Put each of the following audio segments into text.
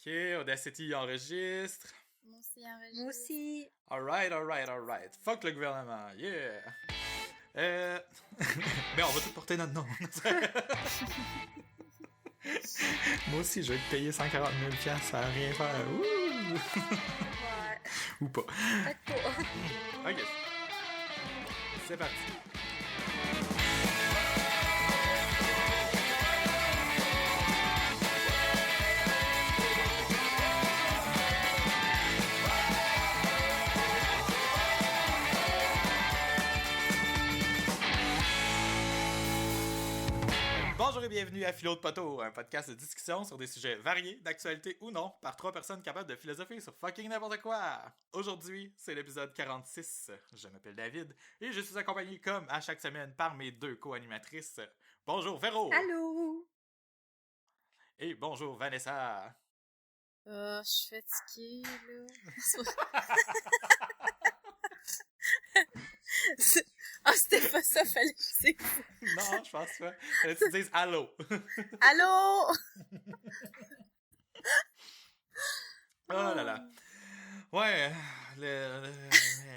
Ok, Audacity enregistre. Moi aussi enregistre. Moi aussi. Alright. Fuck le gouvernement, yeah. Mais on va tout porter notre nom. Moi aussi, je vais te payer 140 000 $, ça va rien faire. Ouh! Ouais. Ou pas. Peut-être pas. Ok. C'est parti. Bonjour et bienvenue à Philo de Poteau, un podcast de discussion sur des sujets variés, d'actualité ou non, par trois personnes capables de philosopher sur fucking n'importe quoi. Aujourd'hui, c'est l'épisode 46. Je m'appelle David et je suis accompagné comme à chaque semaine par mes deux co-animatrices. Bonjour Véro! Allô? Et bonjour Vanessa! Je suis fatiguée, là. C'était pas ça, fallait que c'est... Non, je pense pas. Fallait que tu dises allô! Allô? Oh là là! Ouais,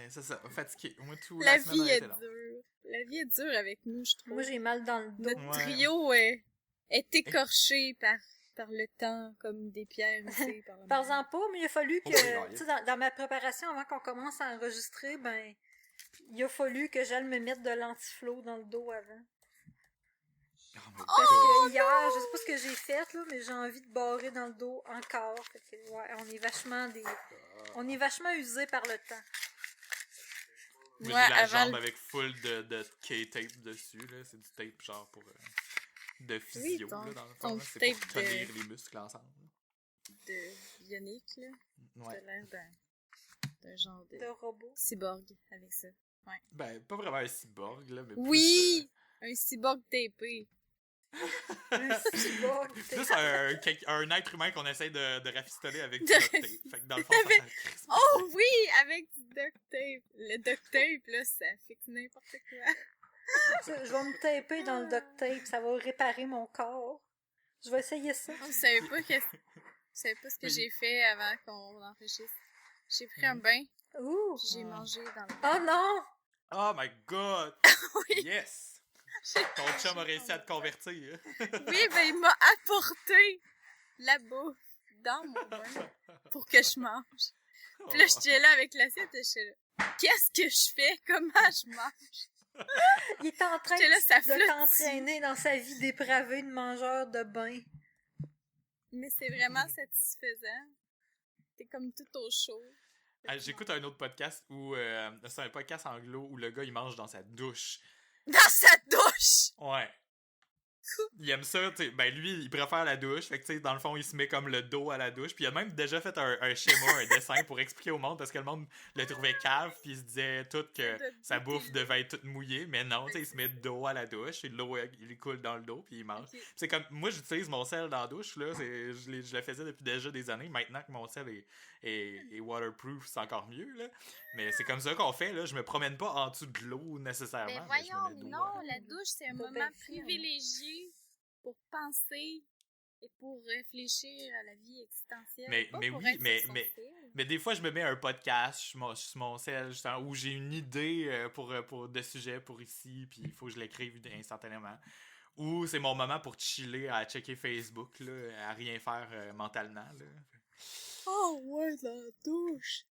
c'est ça, fatigué. Moi, tout La semaine vie a est été long. dure. La vie est dure avec nous, je trouve. Moi, j'ai mal dans le dos. Notre Ouais. trio est écorché par le temps, comme des pierres usées par la Par mer. exemple pas, mais il a fallu que, Oh, tu sais, dans ma préparation, avant qu'on commence à enregistrer, ben, il a fallu que j'aille me mettre de l'antiflow dans le dos avant. Oh my Parce God. que hier, je sais pas ce que j'ai fait, là, mais j'ai envie de barrer dans le dos encore. Fait que, ouais, on est vachement usé par le temps. Moi, Ouais, j'ai la avant jambe avec full de K-tape dessus, là. C'est du tape, genre, pour... de physio, ton- là, dans le ton fond. Là. C'est pour tape tenir les muscles ensemble. de bionique, là. Ouais. T'as l'air d'un genre de De robot. cyborg avec ça. Ben, pas vraiment un cyborg, là, mais Oui! Un cyborg tapé. Un cyborg. plus un être humain qu'on essaie de rafistoler avec du De duct tape. Fait que dans le fond, ça crisse. Oh oui! Avec du duct tape. Le duct tape, là, ça fixe n'importe quoi. Je vais me taper dans le duct tape, ça va réparer mon corps. Je vais essayer ça. Vous savez pas ce que Oui. j'ai fait avant qu'on enregistre. J'ai pris un bain, Ouh! puis j'ai mangé dans le Oh non! Oh my God! Oui. Yes! Ton chum a réussi à te convertir. Oui, ben il m'a apporté la bouffe dans mon bain pour que je mange. Puis là, j'étais là avec l'assiette et j'étais là. Qu'est-ce que je fais? Comment je mange? Il est en train J'étais là, ça de flotte. t'entraîner dans sa vie dépravée de mangeur de bain. Mais c'est vraiment satisfaisant. T'es comme tout au chaud. J'écoute un autre podcast où c'est un podcast anglo où le gars il mange dans sa douche. Dans sa douche! Ouais. Il aime ça, tu sais. Ben lui, il préfère la douche. Fait que tu sais, dans le fond, il se met comme le dos à la douche. Puis il a même déjà fait un schéma, un dessin pour expliquer au monde parce que le monde le trouvait cave. Puis il se disait tout que sa bouffe devait être toute mouillée. Mais non, tu sais, il se met le dos à la douche. Et l'eau, il lui coule dans le dos. Puis il mange. Ok. Puis c'est comme, moi, j'utilise mon sel dans la douche. Là, je le faisais depuis déjà des années. Maintenant que mon sel est waterproof, c'est encore mieux. Là. Mais c'est comme ça qu'on fait. Là. Je me promène pas en dessous de l'eau nécessairement. Mais je me voyons, mets le dos non, à- la douche, c'est un T'as moment bien fait, hein. privilégié pour penser et pour réfléchir à la vie existentielle. Mais- pas mais pour oui, être mais- sur son mais- fil. Mais des fois, je me mets un podcast sur mon cell, justement, où j'ai une idée pour de sujets pour ici, puis il faut que je l'écrive instantanément. Ou c'est mon moment pour chiller, à checker Facebook, là, à rien faire mentalement. Là. Oh ouais, la douche!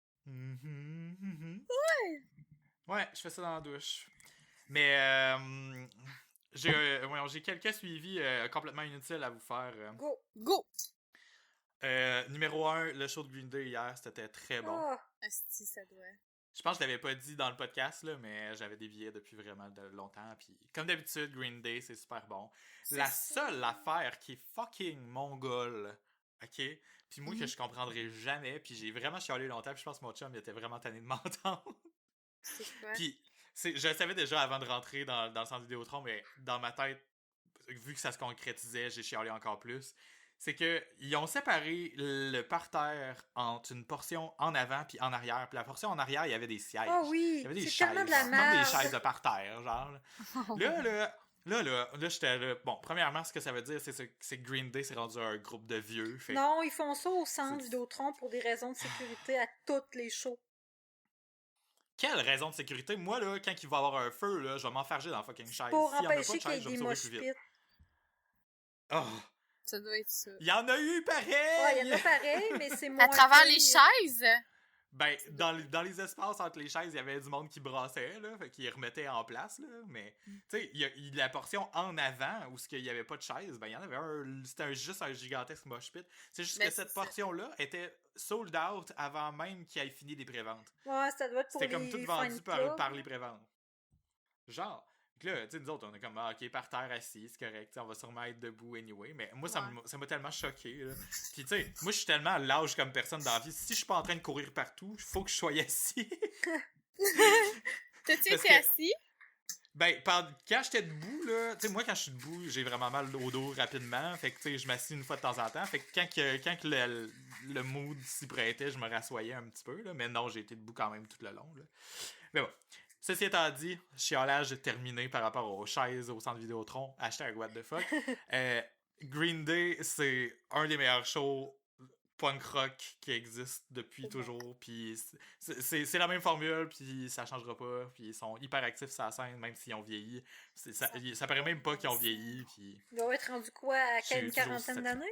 Ouais, je fais ça dans la douche. Mais j'ai quelques suivis complètement inutiles à vous faire. Go! Go! Numéro 1, le show de Green Day hier, c'était très bon. Ah, Asti, ça doit. Je pense que je l'avais pas dit dans le podcast, là, mais j'avais des billets depuis vraiment longtemps. Puis, comme d'habitude, Green Day, c'est super bon. La seule affaire qui est fucking mongole, ok? Puis moi, que je comprendrai jamais, puis j'ai vraiment chialé longtemps, puis je pense que mon chum, il était vraiment tanné de m'entendre. C'est quoi? Puis, je le savais déjà avant de rentrer dans le centre Vidéotron, mais dans ma tête, vu que ça se concrétisait, j'ai chialé encore plus. C'est que ils ont séparé le parterre entre une portion en avant puis en arrière. Puis la portion en arrière, il y avait des sièges. ah oui! Il y avait des C'est chaises. tellement de la genre, comme des merde! chaises de parterre, genre. Là, Là, j'étais là. Bon, premièrement, ce que ça veut dire, c'est que Green Day s'est rendu un groupe de vieux. Fait Non, ils font ça au centre c'est- Vidéotron pour des raisons de sécurité à toutes les shows. quelle raison de sécurité? Moi, là, quand il va y avoir un feu, là, je vais m'enfarger dans la fucking chaise. Pour S'il y en a pas de empêcher qu'il y ait chaise, je vais des me sauver mosh plus vite. pits. Oh, Ça doit être ça. il y en a eu pareil! Ouais, il y en a pareil, mais c'est moins À travers pire. les chaises? Ben, dans les espaces entre les chaises, il y avait du monde qui brassait, là, fait qu'ils remettaient en place, là, mais, tu sais, la portion en avant, où il y avait pas de chaise, ben, il y en avait c'était juste un gigantesque mosh pit. C'est juste Ben, que cette c'est ça. portion-là était sold out avant même qu'il ait fini les préventes. Ouais, ça doit être pour C'était les comme tout fan vendu clubs. par les préventes. Genre, donc là, tu sais, nous autres, on est comme, ok, par terre, assis, c'est correct, t'sais, on va sûrement être debout anyway, mais moi, ça m'a tellement choqué, là. Puis, tu sais, moi, je suis tellement lâche comme personne dans la vie, si je suis pas en train de courir partout, il faut que je sois assis. T'as-tu Parce été que- assis? Ben, quand j'étais debout, là, tu sais, moi, quand je suis debout, j'ai vraiment mal au dos rapidement, fait que, tu sais, je m'assis une fois de temps en temps, fait que quand que le mood s'y prêtait, je me rassoyais un petit peu, là, mais non, j'ai été debout quand même tout le long, là. Mais bon. Ceci étant dit, chiolage terminé par rapport aux chaises au centre Vidéotron. Hashtag what the fuck. Green Day, c'est un des meilleurs shows punk rock qui existe depuis toujours. Puis c'est la même formule, puis ça changera pas. Puis ils sont hyper actifs sur la scène, même s'ils ont vieilli. Ça paraît même pas qu'ils ont vieilli. Puis... Ils doivent être rendus quoi à Je suis une toujours quarantaine satisfait. d'années?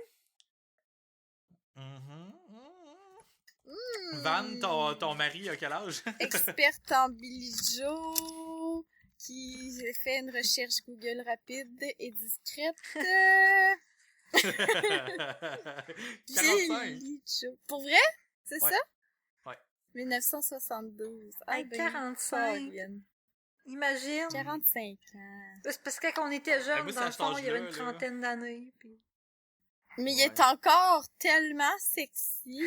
Van, ton mari a quel âge? Experte en Billy Joe, qui fait une recherche Google rapide et discrète. 45. Billy Joe. Pour vrai? C'est Ouais. ça? Ouais. 1972. Hey, ben, 45. Fabienne. Imagine. 45 ans. C'est parce que quand on était jeunes, moi, c'est dans à le cet fond, il y avait âge-là, une là. trentaine d'années. Puis... Mais il Ouais. est encore tellement sexy.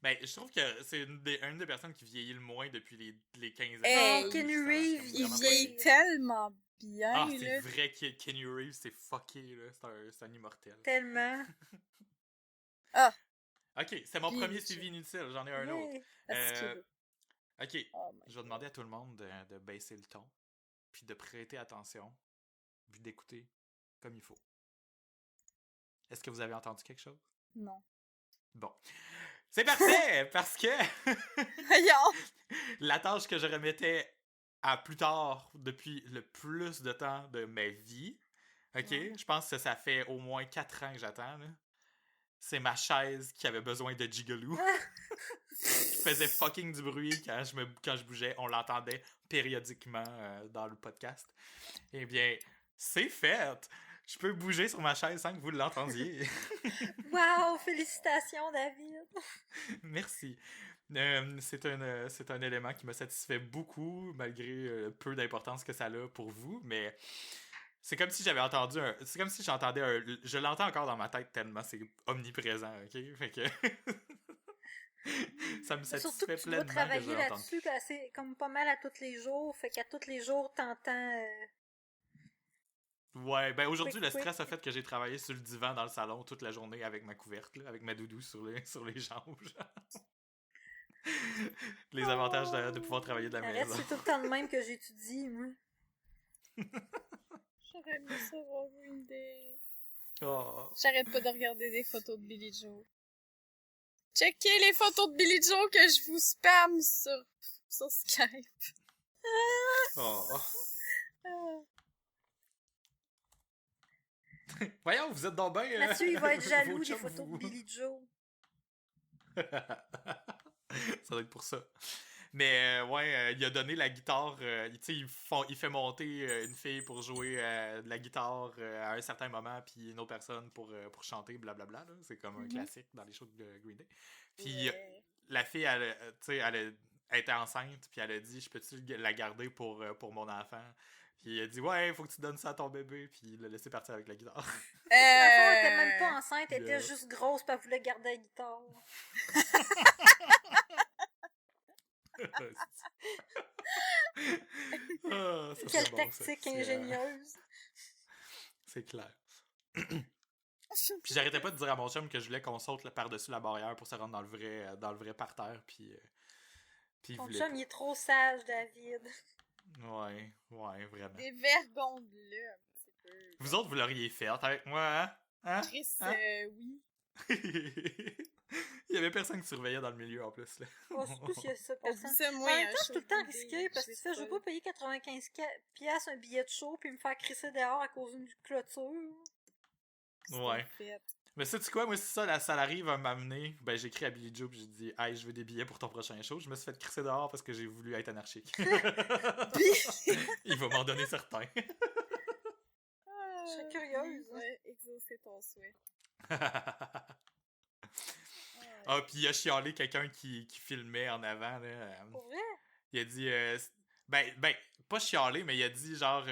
Ben, je trouve que c'est une des personnes qui vieillit le moins depuis les 15 ans. Hey, Non, Kenny Ça, Reeves, c'est Il vraiment vieillit pas- tellement bien, Ah, là. c'est vrai que Kenny Reeves, c'est fucké, là. C'est un immortel. Tellement. Ok, c'est mon Puis, premier suivi inutile, j'en ai un autre. Yeah. Parce que- Ok, Oh my je vais demander à tout le monde de baisser le ton, puis de prêter attention, puis d'écouter comme il faut. Est-ce que vous avez entendu quelque chose? Non. Bon. C'est parfait, parce que Voyons! la tâche que je remettais à plus tard depuis le plus de temps de ma vie, ok, Ouais. je pense que ça fait au moins 4 ans que j'attends, là. C'est ma chaise qui avait besoin de Gigoloo. Qui faisait fucking du bruit quand je bougeais. On l'entendait périodiquement dans le podcast. Eh bien, c'est fait! Je peux bouger sur ma chaise sans que vous l'entendiez. Wow, félicitations, David. Merci. C'est un élément qui me satisfait beaucoup, malgré peu d'importance que ça a pour vous, mais c'est comme si j'avais entendu c'est comme si j'entendais je l'entends encore dans ma tête tellement c'est omniprésent, ok? Fait que ça me Surtout satisfait que tu dois pleinement que je travailler l'entende. là-dessus c'est comme pas mal à tous les jours. Fait qu'à tous les jours, t'entends... Ouais, ben aujourd'hui, le Quick. stress a fait que j'ai travaillé sur le divan dans le salon toute la journée avec ma couverte, là, avec ma doudou sur les jambes. Les avantages de pouvoir travailler de la Arrête, maison. c'est tout le temps de même que j'étudie, moi. J'aurais aimé ça voir Green Day. Oh. J'arrête pas de regarder des photos de Billy Joe. Checkez les photos de Billy Joe que je vous spam sur Skype. Oh. Ah. Voyons, vous êtes donc bien... Mathieu, il va être jaloux vos des chums, photos de vous. Billy Joe. Ça doit être pour ça. Mais ouais, il a donné la guitare, tu sais, il fait monter une fille pour jouer de la guitare à un certain moment, puis une autre personne pour chanter, blablabla. Là. C'est comme un classique dans les shows de Green Day. Puis Yeah. la fille, tu sais, elle était enceinte, puis elle a dit, je peux-tu la garder pour mon enfant? Puis il a dit, ouais, faut que tu donnes ça à ton bébé, puis il l'a laissé partir avec la guitare. Dans le fond, elle était même pas enceinte, elle Yeah. était juste grosse, puis elle voulait garder la guitare. Ah, ça, Quelle c'est bon, ça. tactique C'est, ingénieuse. c'est clair. Puis j'arrêtais pas de dire à mon chum que je voulais qu'on saute là, par-dessus la barrière pour se rendre dans le vrai parterre, puis il Ton voulait chum, il est trop sage, David. Ouais, vraiment. Des vergondes-le, un petit peu. Vous autres, vous l'auriez fait avec moi, hein? Hein? Chris, Hein? oui. Il y avait personne qui surveillait dans le milieu, en plus, là. Oh, surtout s'il y a ça, On dit personne. ça, En moi, même un temps, c'est show tout le temps d'idées, risqué parce que tu fais, je veux pas payer 95 piastres un billet de show puis me faire crisser dehors à cause d'une clôture. Ouais. Mais sais-tu quoi, moi, si ça l'arrive à m'amener, ben j'écris à Billy Joe pis j'ai dit, hey, je veux des billets pour ton prochain show. Je me suis fait crisser dehors parce que j'ai voulu être anarchique. Il va m'en donner certains. Je serais curieuse. Ouais, exaucer ton souhait. Ah, pis il a chialé quelqu'un qui filmait en avant, là. Pour vrai? Il a dit, ben, pas chialé, mais il a dit genre,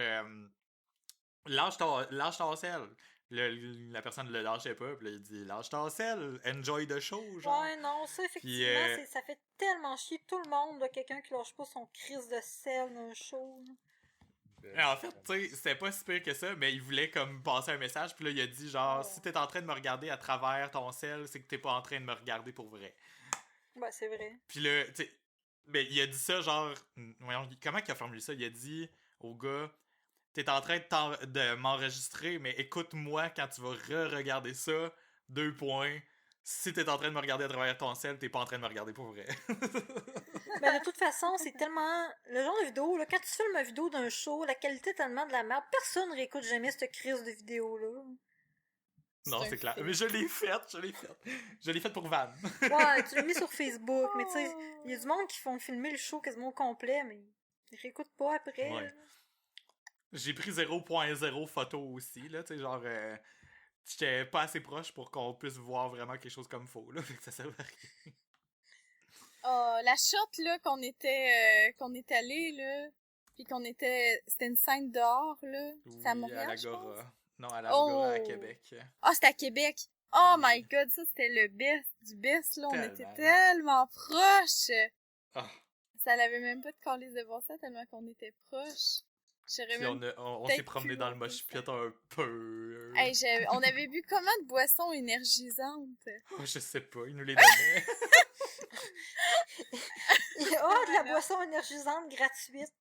lâche ton sel. La personne le lâchait pas, pis là, il dit, lâche ton sel, enjoy the show, genre. Ouais, non, ça, effectivement, ça fait tellement chier tout le monde, là, quelqu'un qui lâche pas son crise de sel dans un show. Là. En fait, tu sais, c'était pas si pire que ça, mais il voulait comme passer un message, puis là, il a dit genre, si t'es en train de me regarder à travers ton sel, c'est que t'es pas en train de me regarder pour vrai. Ben, c'est vrai. Puis là, tu sais, ben, il a dit ça genre, voyons, comment il a formulé ça? Il a dit au gars, t'es en train de m'enregistrer, mais écoute-moi quand tu vas re-regarder ça, 2 points. Si t'es en train de me regarder à travers ton sel, t'es pas en train de me regarder pour vrai. Ben, de toute façon, c'est tellement. Le genre de vidéo, là, quand tu filmes une vidéo d'un show, la qualité est tellement de la merde. Personne réécoute jamais cette crise de vidéo-là. Non, c'est clair. Mais je l'ai faite. Je l'ai faite pour Van. Ouais, tu l'as mis sur Facebook, mais tu sais, il y a du monde qui font filmer le show quasiment au complet, mais ils réécoutent pas après. Ouais. J'ai pris 0.0 photos aussi, là, tu sais, genre, j'étais pas assez proche pour qu'on puisse voir vraiment quelque chose comme faux, là, fait que ça servait à rien. Oh, la shot, là, qu'on est allé, là, pis c'était une scène dehors, là. C'était à Montréal, je pense. Non, à l'Agora, à Québec. Ah, c'était à Québec. Oh my god, ça, c'était le best du best, là. On était tellement proches. Ah. Ça l'avait même pas de calice de voir ça, tellement qu'on était proches. Puis on s'est promené dans le mosh pit un peu. Hey, on avait bu comment de boissons énergisantes? Oh, je sais pas, ils nous les donnaient. De la boisson énergisante gratuite.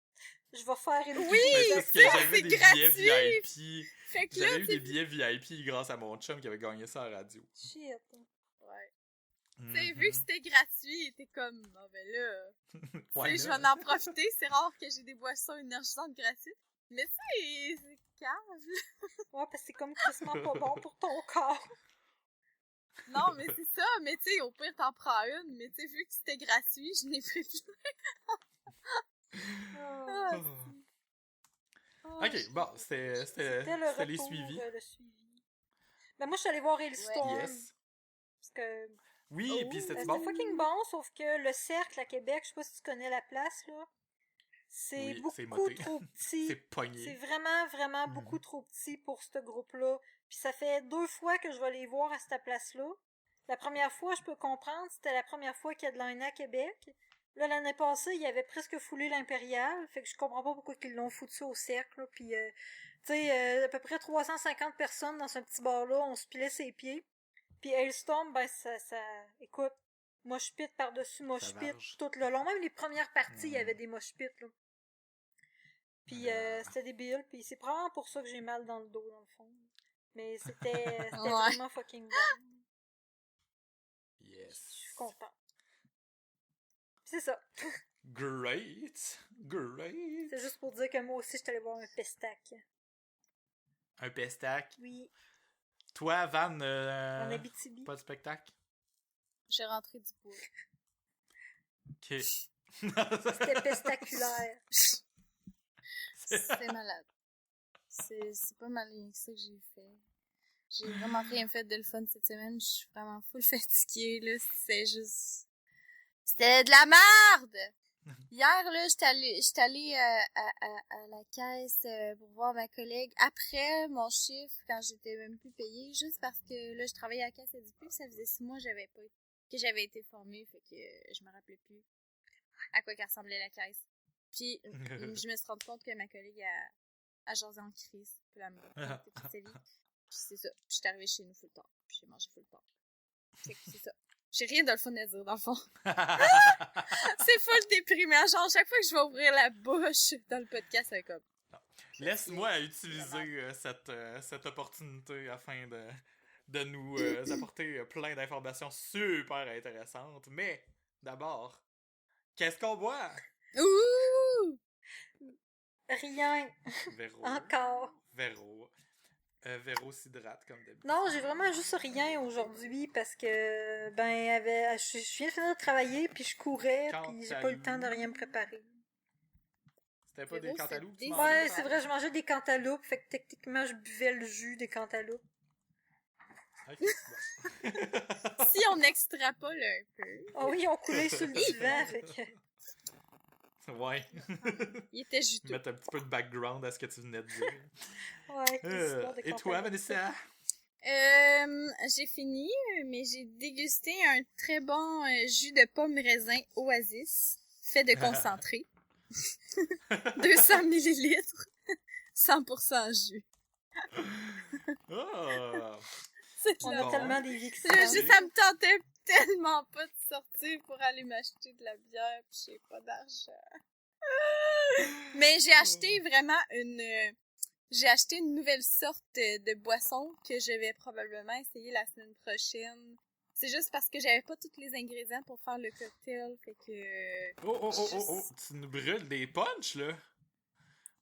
Je vais faire une Oui, parce que j'avais des billets VIP. Fait que j'avais eu des billets VIP grâce à mon chum qui avait gagné ça à la radio. Shit. Ouais. Tu sais, vu que c'était gratuit, t'es comme, oh ben là, ouais, je vais en profiter, c'est rare que j'ai des boissons énergisantes gratuites. Mais tu sais, c'est cave. Ouais, parce que c'est comme quasiment pas bon pour ton corps. Non, mais c'est ça, mais tu sais, au pire, t'en prends une, mais tu sais, vu que c'était gratuit, je n'ai pris Ok, bon, c'était les suivis. Le suivi. Ben moi, je suis allée voir Hailstorm. Yes. Parce que... Oui, puis c'était bon. C'était fucking bon, sauf que le cercle à Québec, je sais pas si tu connais la place, là. C'est beaucoup trop petit. C'est pogné. C'est vraiment, vraiment beaucoup trop petit pour ce groupe-là. Puis ça fait 2 fois que je vais les voir à cette place-là. La première fois, je peux comprendre, c'était la première fois qu'il y a de l'ANA à Québec. Là, l'année passée, il avait presque foulé l'Impérial. Fait que je comprends pas pourquoi ils l'ont foutu au cercle. Là. Puis, tu sais, à peu près 350 personnes dans ce petit bar-là, on se pilait ses pieds. Puis Hailstorm, ben, ça... Écoute, mosh-pit par-dessus mosh-pit tout le long. Même les premières parties, il y avait des mosh-pits, là. Puis c'était débile, puis c'est probablement pour ça que j'ai mal dans le dos, dans le fond. Mais c'était vraiment fucking bon. Yes. Je suis content. C'est ça. Great. C'est juste pour dire que moi aussi, je suis allée voir un pestac. Un pestac? Oui. Toi, Van, en Abitibi. Pas de spectacle? J'ai rentré du bois. Ok. C'était pestaculaire. C'est malade. C'est pas mal ça que j'ai fait. J'ai vraiment rien fait de le fun cette semaine. Je suis vraiment full fatiguée, là. C'était de la merde! Hier, là, j'étais allée à la caisse pour voir ma collègue après mon chiffre, quand j'étais même plus payée, juste parce que là, je travaillais à la caisse du plus, ça faisait 6 mois que j'avais été formée, fait que je me rappelais plus à quoi qu'elle ressemblait la caisse. Puis, je me suis rendu compte que ma collègue a jasé en crise. Puis là, elle m'a raconté toute sa vie. Puis c'est ça. Puis j'étais arrivée chez nous full temps. Puis j'ai mangé full temps. Fait que c'est ça. J'ai rien de le fun à dire, dans le fond. C'est full déprimant. Genre, chaque fois que je vais ouvrir la bouche dans le podcast, c'est comme... Laisse-moi utiliser cette opportunité afin de nous apporter plein d'informations super intéressantes. Mais, d'abord, qu'est-ce qu'on boit? Ouh! Rien. Véro. Encore. Véro. Véro s'hydrate, comme d'habitude. Non, j'ai vraiment juste rien aujourd'hui parce que, je viens de finir de travailler, puis je courais, puis j'ai pas eu le temps de rien me préparer. C'était pas Véro, des cantaloupes, tu c'est mangeais? Ouais, c'est vrai, je mangeais des cantaloupes, fait que techniquement, je buvais le jus des cantaloupes. Ok, bon. Si on extrapole un peu... Oh oui, on coulait sur le divan, fait que... Ouais. Il était juteux. Mettre un petit peu de background à ce que tu venais de dire. Ouais, l'histoire des Et toi, cantaloupes. Vanessa? J'ai fini, mais j'ai dégusté un très bon jus de pomme raisin Oasis, fait de concentré. 200 millilitres, 100% jus. Oh! C'est On là. a tellement des vies qui C'est sont- juste, ça me tentait tellement pas de sortir pour aller m'acheter de la bière, pis j'ai pas d'argent. Mais j'ai acheté vraiment j'ai acheté une nouvelle sorte de boisson que je vais probablement essayer la semaine prochaine. C'est juste parce que j'avais pas tous les ingrédients pour faire le cocktail, fait que... Oh! Tu nous brûles des punchs, là?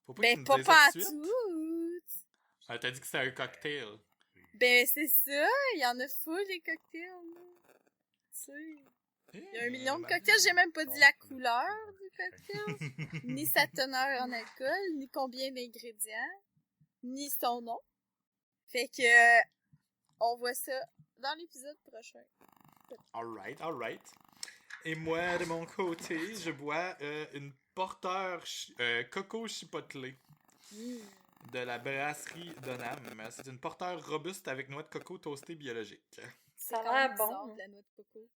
Faut pas que tu Ben, nous pas dises pas ça à tout de suite. toutes! Ah, t'as dit que c'était un cocktail. Ben, c'est ça, il y en a full des cocktails, là. Tu sais, il y a 1 million de cocktails, j'ai même pas dit la couleur du cocktail, ni sa teneur en alcool, ni combien d'ingrédients, ni son nom. Fait que, on voit ça dans l'épisode prochain. Alright. Et moi, de mon côté, je bois une porteur coco chipotlé de la brasserie Donham. C'est une porteur robuste avec noix de coco toastée biologique. Ça a quand l'air même bon. bizarre, de la noix de coco.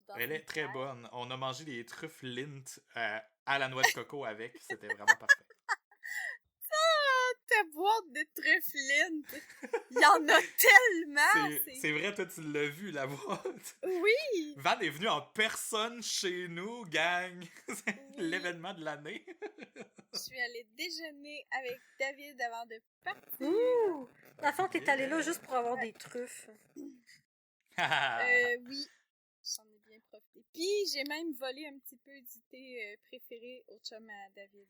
dans Elle une est très bière. bonne. On a mangé des truffes Lindt à la noix de coco avec. C'était vraiment parfait. Ta boîte de truffes Lindt! Il y en a tellement! C'est vrai, toi, tu l'as vu, la boîte. Oui! Van est venu en personne chez nous, gang. C'est Oui. l'événement de l'année. Je suis allée déjeuner avec David avant de partir. Ouh! Dans le fond, t'es allé là juste pour avoir des truffes. Oui, j'en ai bien profité. Puis, j'ai même volé un petit peu du thé préféré au chum à David.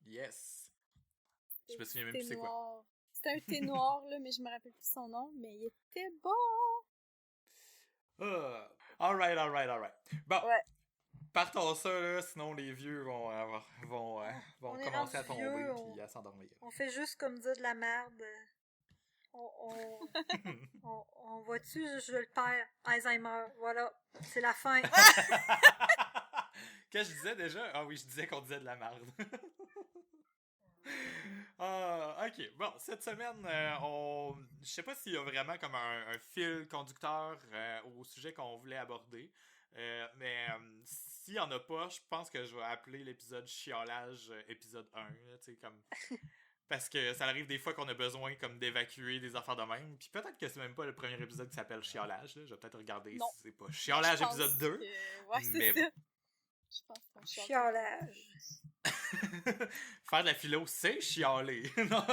Yes. Je me C'était souviens même du plus thé c'est quoi. noir. C'était un thé noir, là, mais je me rappelle plus son nom, mais il était bon! Alright. Bon, Ouais. partons ça, là, sinon les vieux vont On est commencer à rendu tomber vieux, puis à s'endormir. On fait juste comme dire de la merde. On voit-tu, je le perds. Alzheimer, voilà. C'est la fin. Qu'est-ce que je disais déjà? Ah oui, je disais qu'on disait de la merde. Ok, bon, cette semaine, je sais pas s'il y a vraiment comme un fil conducteur au sujet qu'on voulait aborder, mais s'il y en a pas, je pense que je vais appeler l'épisode chiolage épisode 1, là, tu sais, comme... Parce que ça arrive des fois qu'on a besoin comme d'évacuer des affaires de même, puis peut-être que c'est même pas le premier épisode qui s'appelle chiolage, là. Je vais peut-être regarder Non. si c'est pas chiolage Je pense épisode 2. Ouais, c'est Mais ça. Je pense qu'on chiale. Chiolage. Faire de la philo, c'est chialer. Non.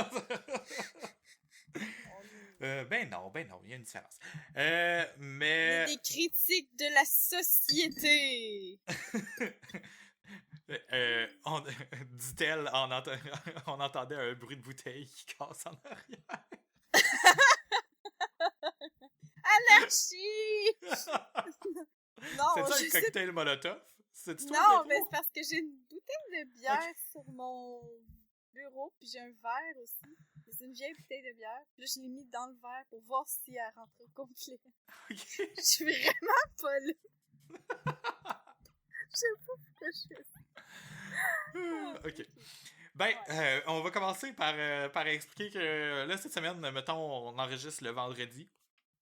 Ben non, il y a une différence. On est Mais... des critiques de la société. Dit-elle, on entendait un bruit de bouteille qui casse en arrière. Anarchie! Non, C'est ça je le sais cocktail Molotov? C'est-tu toi, Non, Véro? mais c'est parce que j'ai une bouteille de bière sur mon bureau, puis j'ai un verre aussi. C'est une vieille bouteille de bière. Puis là, je l'ai mis dans le verre pour voir si elle rentre au complet. Ok. Je suis vraiment pas là. Je sais pas pourquoi je fais ça. Ok. Ben, on va commencer par expliquer que là, cette semaine, mettons, on enregistre le vendredi.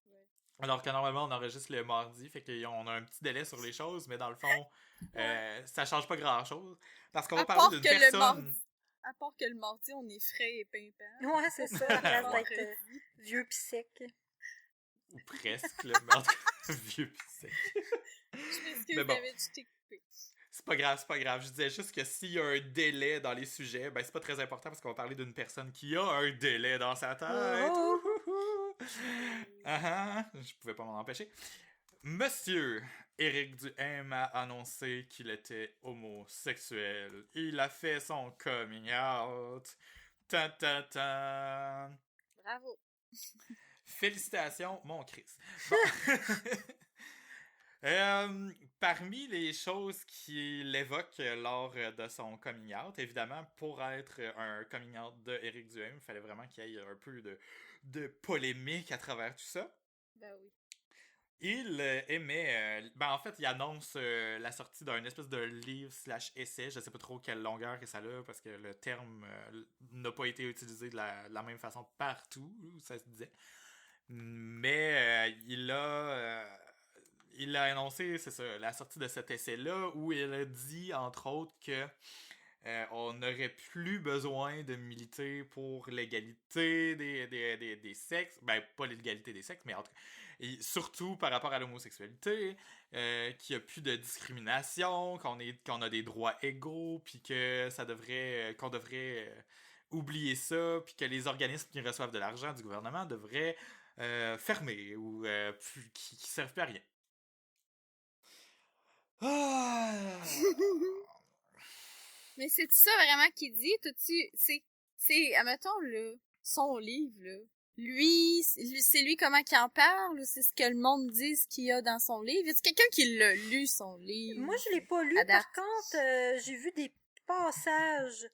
Ouais. Alors que normalement, on enregistre le mardi. Fait qu'on a un petit délai sur les choses, mais dans le fond, ça change pas grand-chose. Parce qu'on va À parler part d'une que le personne... mardi. À part que le mardi, on est frais et pimpant. Ouais, c'est ça. À place Ouais. d'être vieux pis sec. Ou presque, là, mais en tout cas, vieux pis sec. Mais bon. David, je t'ai coupé. C'est pas grave. Je disais juste que s'il y a un délai dans les sujets, ben c'est pas très important parce qu'on va parler d'une personne qui a un délai dans sa tête. Oh. Je pouvais pas m'en empêcher. Monsieur Éric Duhaime a annoncé qu'il était homosexuel. Il a fait son coming out. Ta. Bravo. Félicitations, mon Christ. Bon. Parmi les choses qu'il évoque lors de son coming out, évidemment, pour être un coming out de Éric Duhaime, il fallait vraiment qu'il y ait un peu de polémique à travers tout ça. Ben oui. Il émet... en fait, il annonce la sortie d'un espèce de livre/essai. Je sais pas trop quelle longueur que ça a, parce que le terme n'a pas été utilisé de la même façon partout où ça se disait. Mais il a annoncé, c'est ça, la sortie de cet essai-là, où il a dit, entre autres, que on n'aurait plus besoin de militer pour l'égalité des sexes. Ben, pas l'égalité des sexes, mais en tout cas, et surtout par rapport à l'homosexualité, qu'il n'y a plus de discrimination, qu'on a des droits égaux, puis que qu'on devrait oublier ça, puis que les organismes qui reçoivent de l'argent du gouvernement devraient fermer ou qui servent plus à rien. Mais c'est ça vraiment qu'il dit? C'est, admettons, là, son livre, là. Lui, c'est lui comment qu'il en parle, ou c'est ce que le monde dit, ce qu'il y a dans son livre? Est-ce quelqu'un qui l'a lu, son livre? Moi, je l'ai pas lu. Par contre, j'ai vu des passages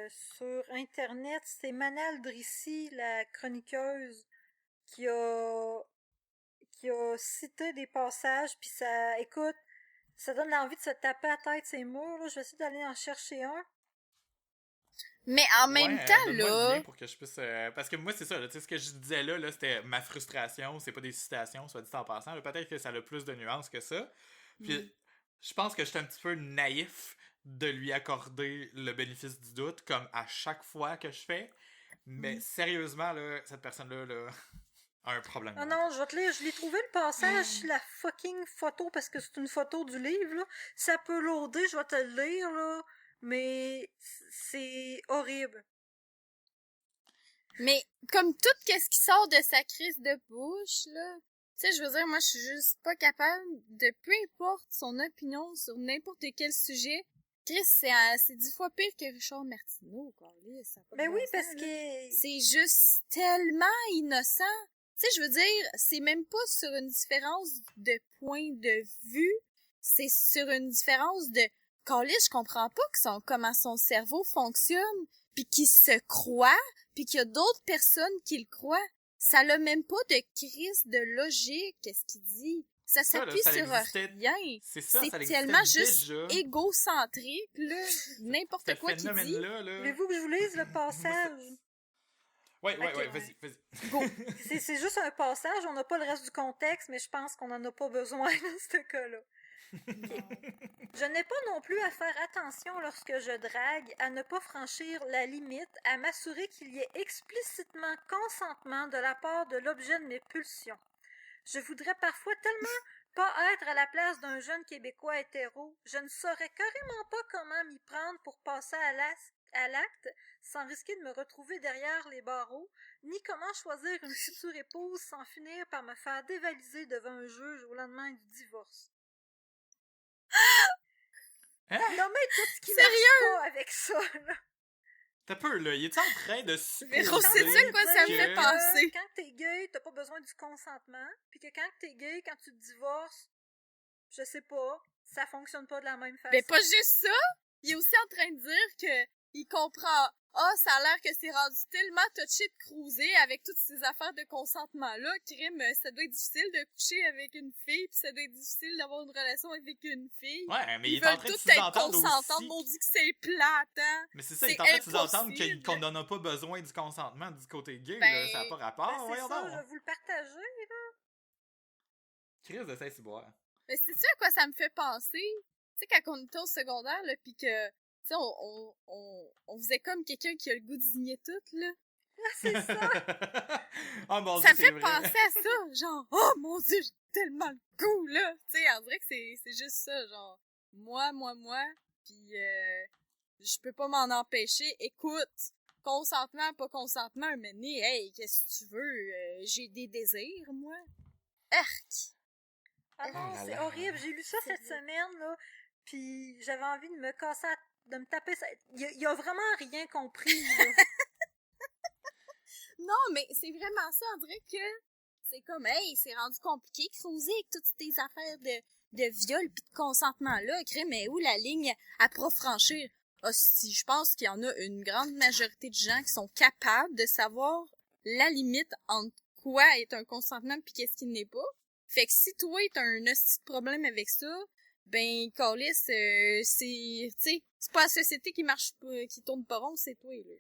sur Internet. C'est Manal Drissi, la chroniqueuse, qui a cité des passages, puis ça, écoute, ça donne l'envie de se taper à la tête ces mots, là. Je vais essayer d'aller en chercher un. Mais en même temps, donne-moi là... le lien pour que je puisse... parce que moi, c'est ça, tu sais, ce que je disais là, c'était ma frustration, c'est pas des citations, soit dit en passant. Là, peut-être que ça a plus de nuances que ça. Puis, je pense que j'étais un petit peu naïf de lui accorder le bénéfice du doute, comme à chaque fois que je fais. Mais sérieusement, là, cette personne-là, là, a un problème. Ah non, je vais te lire. Je l'ai trouvé le passage sur la fucking photo, parce que c'est une photo du livre, là. Ça peut loader, je vais te le lire, là. Mais c'est horrible. Mais comme tout ce qui sort de sa crise de bouche, là, tu sais, je veux dire, moi, je suis juste pas capable de, peu importe son opinion sur n'importe quel sujet, Chris, c'est 10 fois pire que Richard Martineau, quoi. Ben oui, parce que... C'est juste tellement innocent. Tu sais, je veux dire, c'est même pas sur une différence de point de vue, c'est sur une différence de... Calais, je comprends pas comment son cerveau fonctionne, puis qu'il se croit, puis qu'il y a d'autres personnes qui le croient. Ça n'a même pas de crise de logique, qu'est-ce qu'il dit. Ça s'appuie sur rien. C'est ça, c'est ça tellement juste déjà. Égocentrique, là. N'importe quoi qu'il dit. Voulez-vous que je vous lise le passage? Ouais, vas-y. Go. C'est juste un passage, on n'a pas le reste du contexte, mais je pense qu'on n'en a pas besoin dans ce cas-là. Je n'ai pas non plus à faire attention lorsque je drague, à ne pas franchir la limite, à m'assurer qu'il y ait explicitement consentement de la part de l'objet de mes pulsions. Je voudrais parfois tellement pas être à la place d'un jeune Québécois hétéro, je ne saurais carrément pas comment m'y prendre pour passer à l'acte sans risquer de me retrouver derrière les barreaux, ni comment choisir une future épouse sans finir par me faire dévaliser devant un juge au lendemain du divorce. Hein? Non mais tout ce qui marche pas avec ça, là. T'as peur, là. Il est en train de Mais sais-tu quoi ça me fait penser? Quand t'es gay, t'as pas besoin du consentement. Puis que quand t'es gay, quand tu te divorces, je sais pas, ça fonctionne pas de la même façon. Mais pas juste ça! Il est aussi en train de dire que il comprend. Ça a l'air que c'est rendu tellement touché de cruiser avec toutes ces affaires de consentement-là. Crime, ça doit être difficile de coucher avec une fille, puis ça doit être difficile d'avoir une relation avec une fille. Ouais, mais il est en train de sous-entendre aussi. Maudit que c'est plate, hein? Mais c'est ça, il est en train de sous-entendre qu'on n'en a pas besoin du consentement du côté gay, là. Ça n'a pas rapport, c'est ça, je vais vous le partager, là. Crise de Saint-Cyboire. Mais c'est-tu à quoi ça me fait penser? Tu sais, quand on était au secondaire, là, pis que... Tu sais, on faisait comme quelqu'un qui a le goût de signer tout, là. C'est ça! Oh mon Ça Dieu, me c'est fait vrai. penser à ça, genre, oh mon Dieu, j'ai tellement le goût, là! Tu sais, on dirait que c'est juste ça, genre, moi, pis je peux pas m'en empêcher. Écoute, consentement, pas consentement, mais né, hey, qu'est-ce que tu veux? J'ai des désirs, moi. Arc! Ah non, Oh là c'est là. horrible. J'ai lu ça cette semaine, là, puis j'avais envie de me casser, de me taper ça. Il a vraiment rien compris, là. Non, mais c'est vraiment ça, on dirait que c'est comme, hey, c'est rendu compliqué, creuser avec toutes tes affaires de viol pis de consentement-là, mais où la ligne à franchir? Hostie, je pense qu'il y en a une grande majorité de gens qui sont capables de savoir la limite entre quoi est un consentement pis qu'est-ce qui n'est pas. Fait que si toi t'as un hostie de problème avec ça, ben, Callis, c'est, tu sais, c'est pas la société qui marche pas, qui tourne pas rond, c'est toi, là.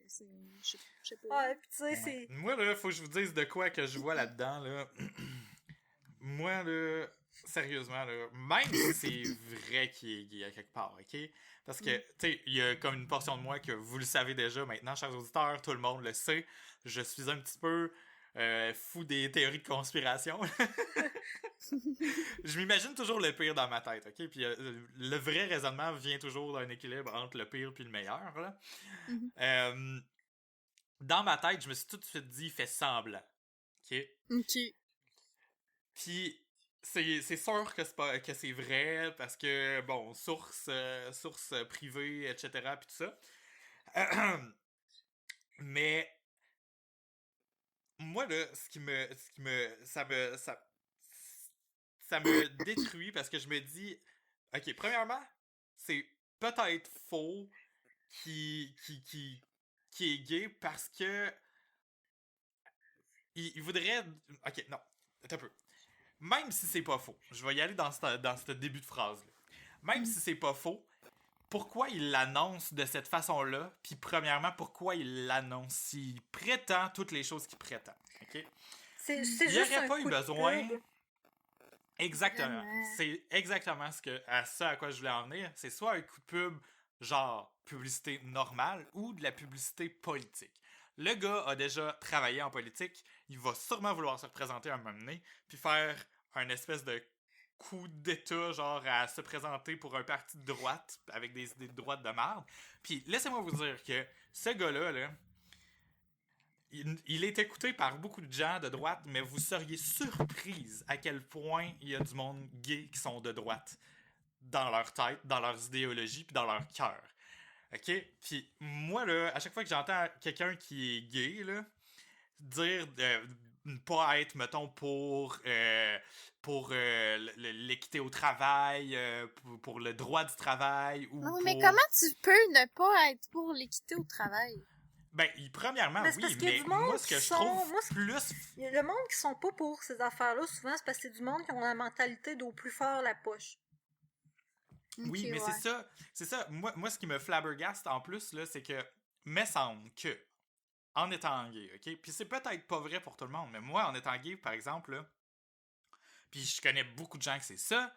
Je sais pas. Ah, puis tu sais, Ouais. c'est... Moi, là, faut que je vous dise de quoi que je vois là-dedans, là. Moi, là, sérieusement, là, même si c'est vrai qu'il est gay à quelque part, ok? Parce que, tu sais, il y a comme une portion de moi que vous le savez déjà maintenant, chers auditeurs, tout le monde le sait. Je suis un petit peu fou des théories de conspiration. Je m'imagine toujours le pire dans ma tête, ok? Puis le vrai raisonnement vient toujours d'un équilibre entre le pire puis le meilleur, là. Mhm. Dans ma tête, je me suis tout de suite dit, fais semblant. OK? Ok. Puis, c'est sûr que que c'est vrai, parce que, bon, source privée, etc., puis tout ça. Mais, moi, là, ça me détruit, parce que je me dis, OK, premièrement, c'est peut-être faux qui est gay parce que il voudrait... Ok, non, attends un peu. Même si c'est pas faux, je vais y aller dans ce début de phrase-là. Même si c'est pas faux, pourquoi il l'annonce de cette façon-là? Puis premièrement, pourquoi il l'annonce s'il prétend toutes les choses qu'il prétend? Ok? C'est Il juste n'aurait un pas eu coup de besoin... pub. Exactement. Vraiment. C'est exactement à quoi je voulais en venir. C'est soit un coup de pub, genre publicité normale, ou de la publicité politique. Le gars a déjà travaillé en politique, il va sûrement vouloir se représenter à un moment donné, puis faire un espèce de coup d'état, genre à se présenter pour un parti de droite, avec des idées de droite de merde. Puis laissez-moi vous dire que ce gars-là, là, il est écouté par beaucoup de gens de droite, mais vous seriez surprise à quel point il y a du monde gay qui sont de droite dans leur tête, dans leurs idéologies, puis dans leur cœur. OK? Puis moi, là, à chaque fois que j'entends quelqu'un qui est gay, là, dire de ne pas être, mettons, pour l'équité au travail, pour le droit du travail, ou Non, pour... mais comment tu peux ne pas être pour l'équité au travail? Ben, premièrement, Mais c'est parce oui, qu'il y a mais du monde moi, ce que qui je sont- trouve moi, plus... Il y a le monde qui sont pas pour ces affaires-là, souvent, c'est parce que c'est du monde qui ont la mentalité d'au plus fort la poche. Oui, Ok, mais ouais. c'est ça. Moi, ce qui me flabbergaste en plus, là, c'est que, me semble que, en étant gay, ok? Puis c'est peut-être pas vrai pour tout le monde, mais moi, en étant gay, par exemple, là, puis je connais beaucoup de gens que c'est ça,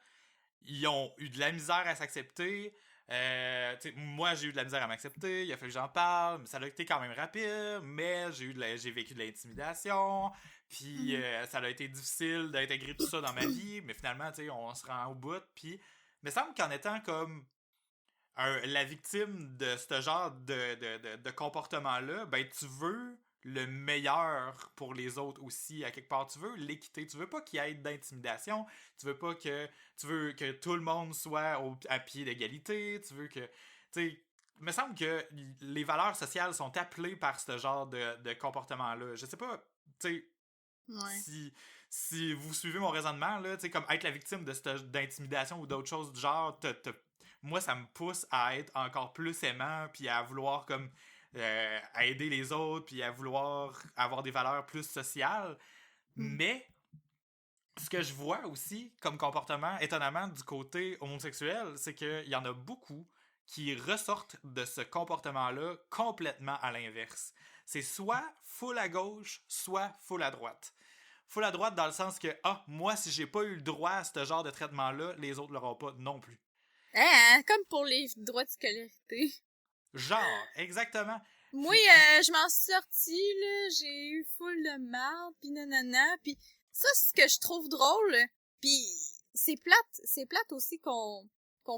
ils ont eu de la misère à s'accepter. Moi, j'ai eu de la misère à m'accepter, il a fallu que j'en parle, mais ça a été quand même rapide, mais j'ai vécu de l'intimidation, puis ça a été difficile d'intégrer tout ça dans ma vie, mais finalement, on se rend au bout, puis il me semble qu'en étant comme la victime de ce genre de comportement-là, ben tu veux le meilleur pour les autres aussi, à quelque part. Tu veux l'équité. Tu veux pas qu'il y ait d'intimidation. Tu veux pas que... Tu veux que tout le monde soit à pied d'égalité. Tu veux que... Tu sais, il me semble que les valeurs sociales sont appelées par ce genre de comportement-là. Je sais pas, tu sais, Ouais. si vous suivez mon raisonnement, là, tu sais, comme être la victime d'intimidation ou d'autres choses du genre, moi, ça me pousse à être encore plus aimant, puis à vouloir comme à aider les autres, puis à vouloir avoir des valeurs plus sociales. Mais ce que je vois aussi comme comportement, étonnamment, du côté homosexuel, c'est qu'il y en a beaucoup qui ressortent de ce comportement-là complètement à l'inverse. C'est soit full à gauche, soit full à droite. Full à droite dans le sens que, moi, si j'ai pas eu le droit à ce genre de traitement-là, les autres l'auront pas non plus. Hein, comme pour les droits de scolarité. Genre, exactement. Moi, je m'en suis sortie, là, j'ai eu full de marde, pis nanana, pis ça, c'est ce que je trouve drôle, pis c'est plate aussi qu'on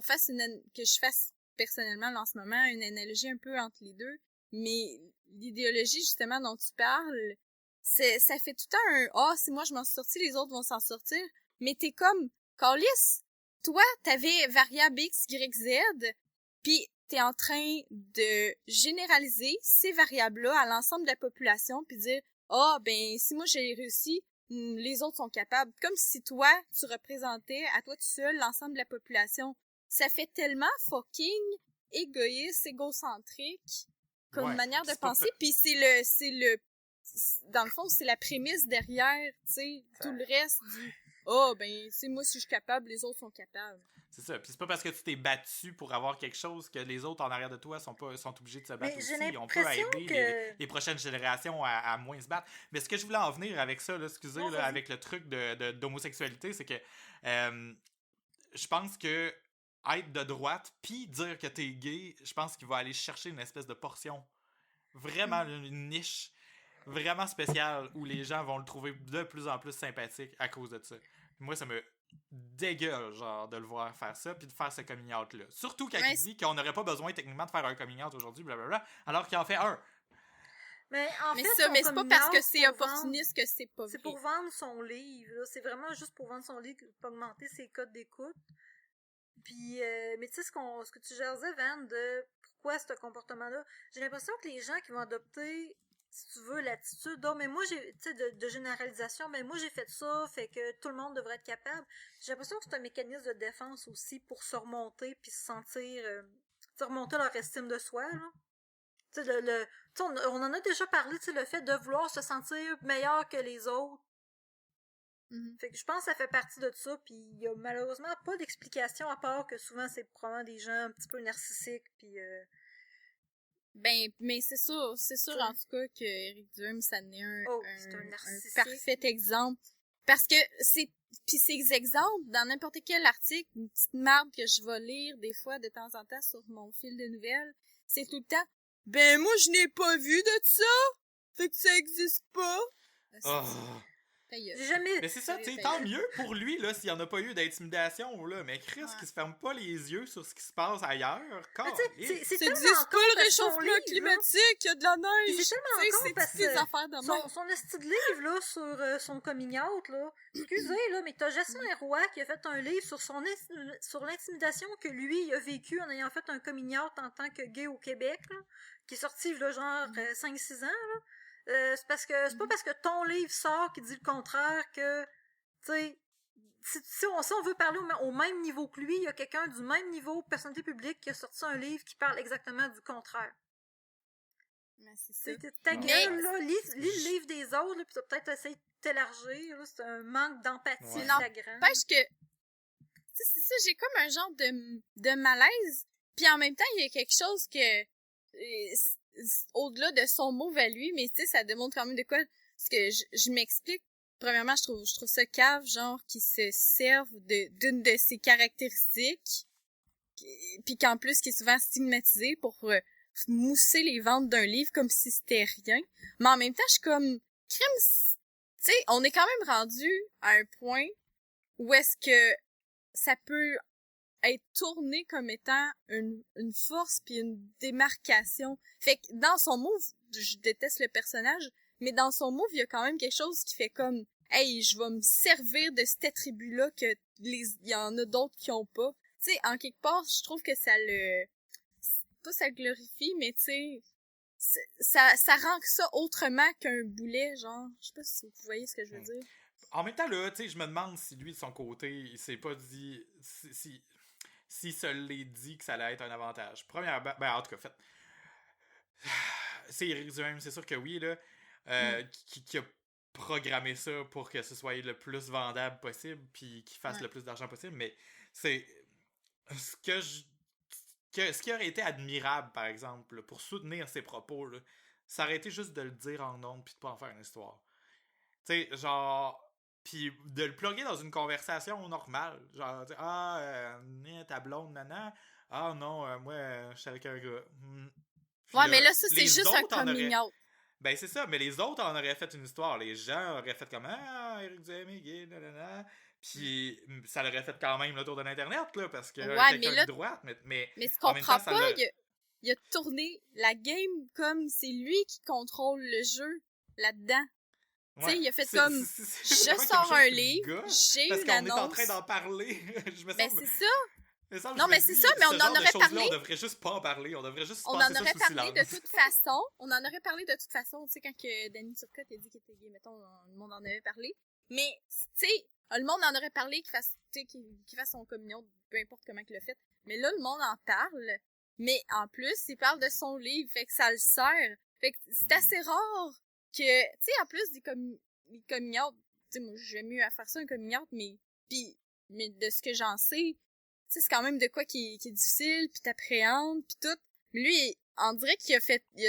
fasse que je fasse personnellement, là, en ce moment, une analogie un peu entre les deux, mais l'idéologie, justement, dont tu parles, ça fait tout le temps si moi je m'en suis sortie, les autres vont s'en sortir, mais t'es comme, Carlis, toi, t'avais variable X, Y, Z, pis t'es en train de généraliser ces variables-là à l'ensemble de la population puis dire ben si moi j'ai réussi, les autres sont capables. Comme si toi, tu représentais à toi tout seul l'ensemble de la population. Ça fait tellement fucking égoïste, égocentrique comme manière de penser. Puis dans le fond, c'est la prémisse derrière, tu sais, tout le reste du ben c'est moi si je suis capable, les autres sont capables. C'est ça. Puis c'est pas parce que tu t'es battu pour avoir quelque chose que les autres en arrière de toi sont obligés de se battre aussi. On peut aider les prochaines générations à moins se battre. Mais ce que je voulais en venir avec ça, là, excusez, là, avec le truc d'homosexualité, c'est que je pense que être de droite puis dire que t'es gay, je pense qu'il va aller chercher une espèce de portion. Vraiment une niche vraiment spéciale où les gens vont le trouver de plus en plus sympathique à cause de ça. Moi, ça me dégueule, genre, de le voir faire ça, puis de faire ce coming out-là. Surtout quand il dit qu'on n'aurait pas besoin, techniquement, de faire un coming out aujourd'hui, blablabla, alors qu'il en fait un. Mais en fait, c'est pas parce que c'est opportuniste que c'est pas vrai. C'est pour vendre son livre, là. C'est vraiment juste pour vendre son livre, pour augmenter ses codes d'écoute. Puis, mais tu sais, ce que tu jasais, Van, de pourquoi ce comportement-là, j'ai l'impression que les gens qui vont adopter, si tu veux, l'attitude, mais moi, tu sais, de généralisation, mais moi, j'ai fait ça, fait que tout le monde devrait être capable. J'ai l'impression que c'est un mécanisme de défense aussi pour se remonter puis se sentir, remonter leur estime de soi, là. Tu sais, on en a déjà parlé, tu sais, le fait de vouloir se sentir meilleur que les autres. Fait que je pense que ça fait partie de ça, puis il y a malheureusement pas d'explication à part que souvent c'est probablement des gens un petit peu narcissiques, puis Ben, mais c'est sûr en tout cas que Eric Duhem, ça n'est un parfait exemple. Parce que puis ces exemples, dans n'importe quel article, une petite marde que je vais lire des fois de temps en temps sur mon fil de nouvelles, c'est tout le temps, ben moi je n'ai pas vu de ça, fait que ça existe pas. J'ai jamais... Mais c'est ça, tu sais, tant mieux pour lui, là, s'il n'y en a pas eu d'intimidation, là. Mais Chris, qui se ferme pas les yeux sur ce qui se passe ailleurs, c'est existe pas le réchauffement climatique, il y a de la neige. C'est tellement con parce que affaires de son esti de livre, là, sur son coming out, là. Excusez, là, mais t'as Jasmin Roy qui a fait un livre sur l'intimidation que lui a vécu en ayant fait un coming out en tant que gay au Québec, là, qui est sorti, là, genre, 5-6 ans, là. C'est parce que c'est pas parce que ton livre sort qui dit le contraire que, tu sais, si on veut parler au même niveau que lui, il y a quelqu'un du même niveau, personnalité publique, qui a sorti un livre qui parle exactement du contraire. Mais c'est ça. Ta gueule, là, lis le livre des autres, là, pis tu vas peut-être essayer de t'élargir, là, c'est un manque d'empathie flagrant. N'empêche que, c'est ça, j'ai comme un genre de malaise, puis en même temps, il y a quelque chose que, au-delà de son mot à lui, mais tu sais, ça démontre quand même de quoi, parce que je m'explique. Premièrement, je trouve ça cave, genre, qui se servent d'une de ses caractéristiques, puis qu'en plus, qui est souvent stigmatisé pour mousser les ventes d'un livre comme si c'était rien. Mais en même temps, je suis comme, crime, tu sais, on est quand même rendu à un point où est-ce que ça peut être tourné comme étant une force puis une démarcation. Fait que dans son move, je déteste le personnage, mais dans son move, il y a quand même quelque chose qui fait comme, hey, je vais me servir de cet attribut-là que il y en a d'autres qui ont pas. Tu sais, en quelque part, je trouve que ça ça glorifie, mais tu sais, ça rend ça autrement qu'un boulet, genre. Je sais pas si vous voyez ce que je veux dire. En même temps, là, tu sais, je me demande si lui, de son côté, il s'est pas dit, si se l'est dit que ça allait être un avantage. Premièrement, en tout cas, fait. C'est Eric Duhem, c'est sûr que oui, là, qui a programmé ça pour que ce soit le plus vendable possible, puis qu'il fasse le plus d'argent possible, mais c'est ce qui aurait été admirable, par exemple, là, pour soutenir ses propos, là, ça aurait été juste de le dire en ondes puis de pas en faire une histoire. Tu sais, genre, puis de le plugger dans une conversation normale. Genre, ta blonde, nana. Ah non, moi, je suis avec un gars. Puis Ouais, là, mais là, ça, c'est les juste un autres en coming auraient... out. Ben, c'est ça, mais les autres en auraient fait une histoire. Les gens auraient fait comme Ah, Éric Duhem est gay, nanana. Puis ça l'aurait fait quand même le tour de l'Internet, là, parce que Ouais, mais quelqu'un là, de droite, mais mais tu en même temps, comprends pas, il a tourné la game comme c'est lui qui contrôle le jeu là-dedans. Tu sais, il a fait comme, je sors un livre, j'ai parce une qu'on annonce. est en train d'en parler. Je me Ben, sens... c'est ça. Non, mais c'est ça, mais on en aurait parlé. On devrait juste pas en parler. On devrait juste On passer en ça aurait sous parlé silence. de toute façon. On en aurait parlé de toute façon. Tu sais, quand que Danny Turcotte a dit qu'il était gay, mettons, le monde en avait parlé. Mais, tu sais, le monde en aurait parlé qu'il fasse son communion, peu importe comment il l'a fait. Mais là, le monde en parle. Mais en plus, il parle de son livre, fait que ça le sert. Fait que c'est assez rare que, tu sais, en plus des coming out, tu sais, moi, j'aime mieux à faire ça, un coming out, mais de ce que j'en sais, tu sais, c'est quand même de quoi qui est difficile, pis t'appréhendes, pis tout. Mais lui, on dirait qu'il a fait, tu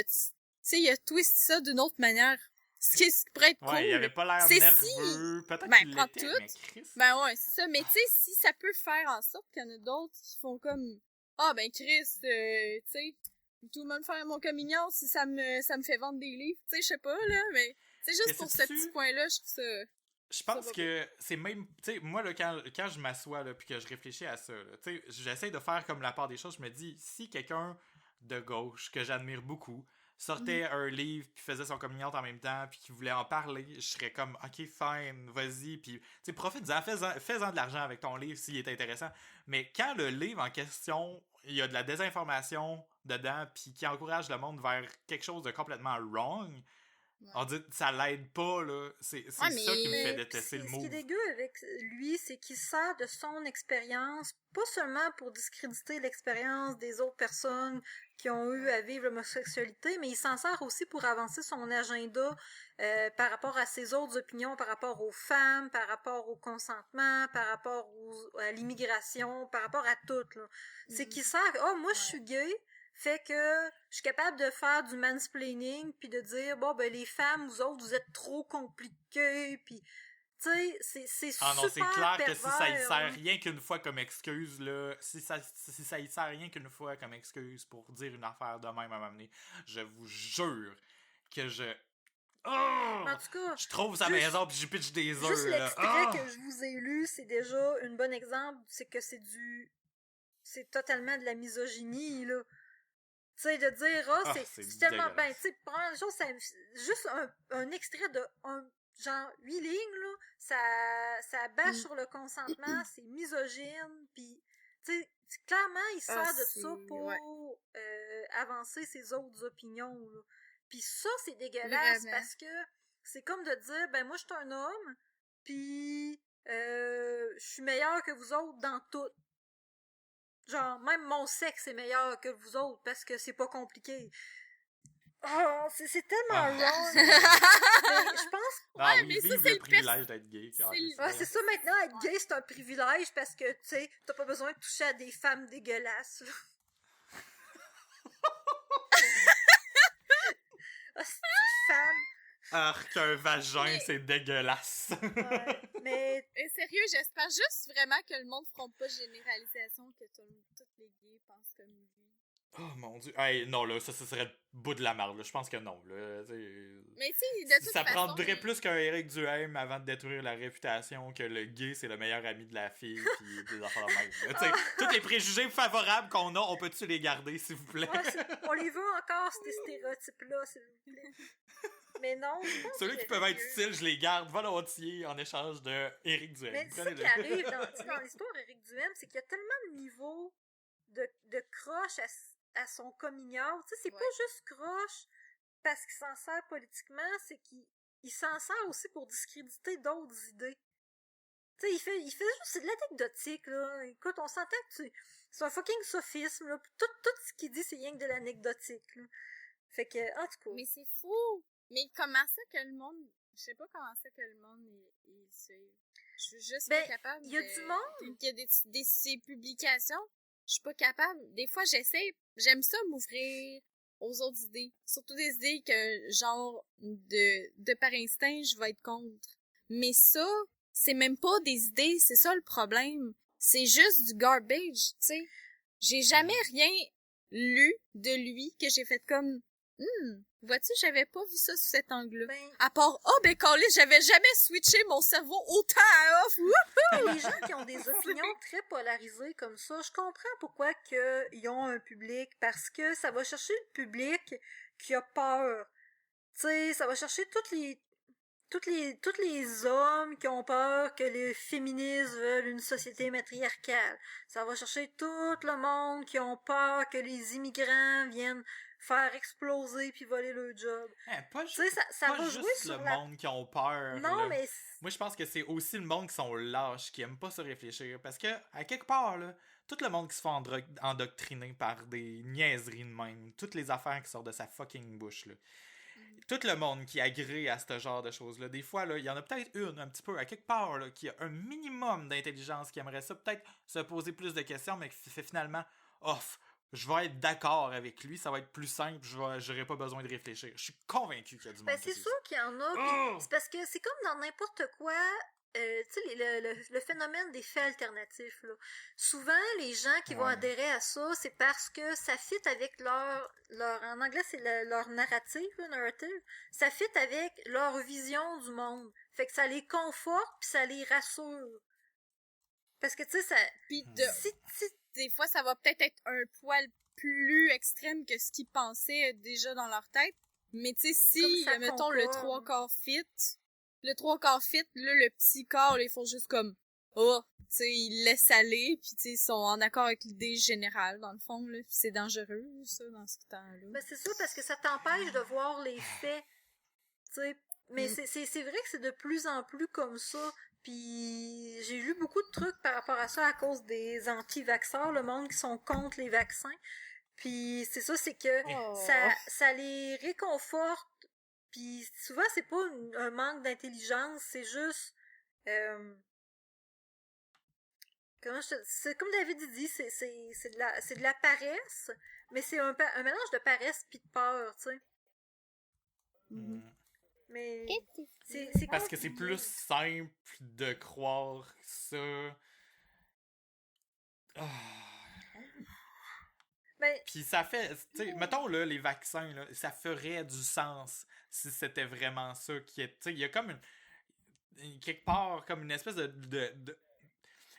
sais, il a twisté ça d'une autre manière. Ce qui pourrait être cool. Ouais, il avait pas l'air nerveux. Peut-être qu'il l'était, mais Chris. Ben ouais, c'est ça. Mais tu sais, si ça peut faire en sorte qu'il y en a d'autres qui font comme, ah ben Chris, tu sais, tout le monde faire mon coming out si ça me fait vendre des livres. Tu sais, je sais pas, là, mais c'est juste pour ce petit point-là, je trouve ça... Je pense que c'est même, tu sais, moi, là, quand je m'assois, là, puis que je réfléchis à ça, tu sais, j'essaie de faire comme la part des choses, je me dis, si quelqu'un de gauche, que j'admire beaucoup, sortait un livre, puis faisait son coming out en même temps, puis qui voulait en parler, je serais comme, ok, fine, vas-y, puis, tu sais, profite-en, fais-en de l'argent avec ton livre s'il est intéressant. Mais quand le livre en question, il y a de la désinformation dedans, puis qui encourage le monde vers quelque chose de complètement wrong, ouais. On dit ça l'aide pas, là. C'est ça qui me fait détester le mot. Ce qui est dégueu avec lui, c'est qu'il sert de son expérience, pas seulement pour discréditer l'expérience des autres personnes qui ont eu à vivre l'homosexualité, mais il s'en sert aussi pour avancer son agenda par rapport à ses autres opinions, par rapport aux femmes, par rapport au consentement, par rapport à l'immigration, par rapport à tout, là. C'est qu'il sert, moi je suis gay, fait que je suis capable de faire du mansplaining puis de dire bon ben les femmes vous autres vous êtes trop compliqués puis tu sais c'est super non, c'est clair pervers, que si ça y sert rien qu'une fois comme excuse là, si ça y sert rien qu'une fois comme excuse pour dire une affaire de même à m'amener, je vous jure que en tout cas, je trouve sa maison puis je pitch des œufs. Juste l'extrait que je vous ai lu, c'est déjà un bon exemple, c'est que c'est totalement de la misogynie là. Tu sais, de dire, c'est tellement, ben, tu sais, première chose, c'est juste un extrait de genre 8 lignes, là, ça bâche sur le consentement, c'est misogyne, pis, tu sais, clairement, il sert de ça pour avancer ses autres opinions, là. Pis ça, c'est dégueulasse, parce que c'est comme de dire, ben, moi, je suis un homme, pis, je suis meilleur que vous autres dans tout. Genre, même mon sexe est meilleur que vous autres parce que c'est pas compliqué. Oh, c'est tellement wrong. Mais je pense... Ouais, mais ça, c'est le privilège d'être gay. C'est ça, maintenant, être gay, c'est un privilège parce que, tu sais, t'as pas besoin de toucher à des femmes dégueulasses. C'est une femme. Qu'un vagin, c'est dégueulasse. Mais sérieux, j'espère juste vraiment que le monde ne fera pas généralisation que tous les gays pensent comme lui. Oh mon dieu. Hey, non, là, ça serait le bout de la marde. Je pense que non. Là, mais tu sais, de toute ça façon... prendrait plus qu'un Éric Duhem avant de détruire la réputation que le gay, c'est le meilleur ami de la fille pis des affaires de même. Tous les préjugés favorables qu'on a, on peut-tu les garder, s'il vous plaît? On les veut encore, ces stéréotypes-là, s'il vous plaît. Mais non, je pense ceux qui peuvent être utiles, je les garde volontiers en échange de Éric Duhem. Mais c'est ça qui arrive dans l'histoire d'Éric Duhem, c'est qu'il y a tellement de niveaux de croche à son coming out. Tu sais, c'est pas juste croche parce qu'il s'en sert politiquement, c'est qu'il s'en sert aussi pour discréditer d'autres idées. Tu sais, il fait juste, c'est de l'anecdotique, là. Écoute, on s'entend que c'est un fucking sophisme, là. Tout ce qu'il dit, c'est rien que de l'anecdotique, là. Fait que, en tout cas. Mais c'est fou! Mais comment ça que le monde... Je sais pas comment ça que le monde je suis juste pas capable. Il y a du monde. Il y a ces publications. Je suis pas capable. Des fois, j'aime ça m'ouvrir aux autres idées. Surtout des idées que, genre, de par instinct, je vais être contre. Mais ça, c'est même pas des idées, c'est ça le problème. C'est juste du garbage, tu sais. J'ai jamais rien lu de lui que j'ai fait comme vois-tu, j'avais pas vu ça sous cet angle-là. Ben, À part Calais, j'avais jamais switché mon cerveau autant à off. les gens qui ont des opinions très polarisées comme ça, je comprends pourquoi ils ont un public, parce que ça va chercher le public qui a peur. Tu sais, ça va chercher tous les hommes qui ont peur que les féministes veulent une société matriarcale. Ça va chercher tout le monde qui ont peur que les immigrants viennent faire exploser puis voler leur job. Pas Tu sais, ça pas va juste jouer sur le la... monde qui ont peur. Non, là. mais... Moi, je pense que c'est aussi le monde qui sont lâches, qui aiment pas se réfléchir. Parce que, à quelque part, là, tout le monde qui se fait endoctriner par des niaiseries de même, toutes les affaires qui sortent de sa fucking bouche, là. Tout le monde qui agrée à ce genre de choses-là, des fois, là, il y en a peut-être une, un petit peu, à quelque part, là, qui a un minimum d'intelligence, qui aimerait ça peut-être se poser plus de questions, mais qui fait finalement off. Je vais être d'accord avec lui, ça va être plus simple, j'aurai pas besoin de réfléchir. Je suis convaincu qu'il y a du monde. Ben, c'est sûr qu'il y en a, pis c'est parce que c'est comme dans n'importe quoi, tu sais, le phénomène des faits alternatifs, là. Souvent, les gens qui vont adhérer à ça, c'est parce que ça fit avec leur en anglais, c'est leur narrative, le narrative, ça fit avec leur vision du monde. Fait que ça les conforte, puis ça les rassure. Parce que, tu sais, ça... Puis des fois, ça va peut-être être un poil plus extrême que ce qu'ils pensaient déjà dans leur tête. Mais tu sais, si, mettons, le 3/4 fit, là, le petit corps, là, ils font juste comme, tu sais, ils laissent aller, puis tu sais, ils sont en accord avec l'idée générale, dans le fond, là. C'est dangereux, ça, dans ce temps-là. Ben, c'est sûr, parce que ça t'empêche de voir les faits, tu sais. Mais c'est vrai que c'est de plus en plus comme ça. Puis j'ai lu beaucoup de trucs par rapport à ça à cause des anti-vaxxeurs, le monde qui sont contre les vaccins. Puis c'est ça, c'est que ça les réconforte. Puis souvent, c'est pas un manque d'intelligence, c'est juste... c'est comme David dit, c'est de la paresse, mais c'est un mélange de paresse puis de peur, tu sais. Mais c'est parce que c'est plus simple de croire ça. Ben, puis ça fait, tu sais, mettons là, les vaccins, là, ça ferait du sens si c'était vraiment ça qui est, tu sais, il y a comme quelque part, comme une espèce de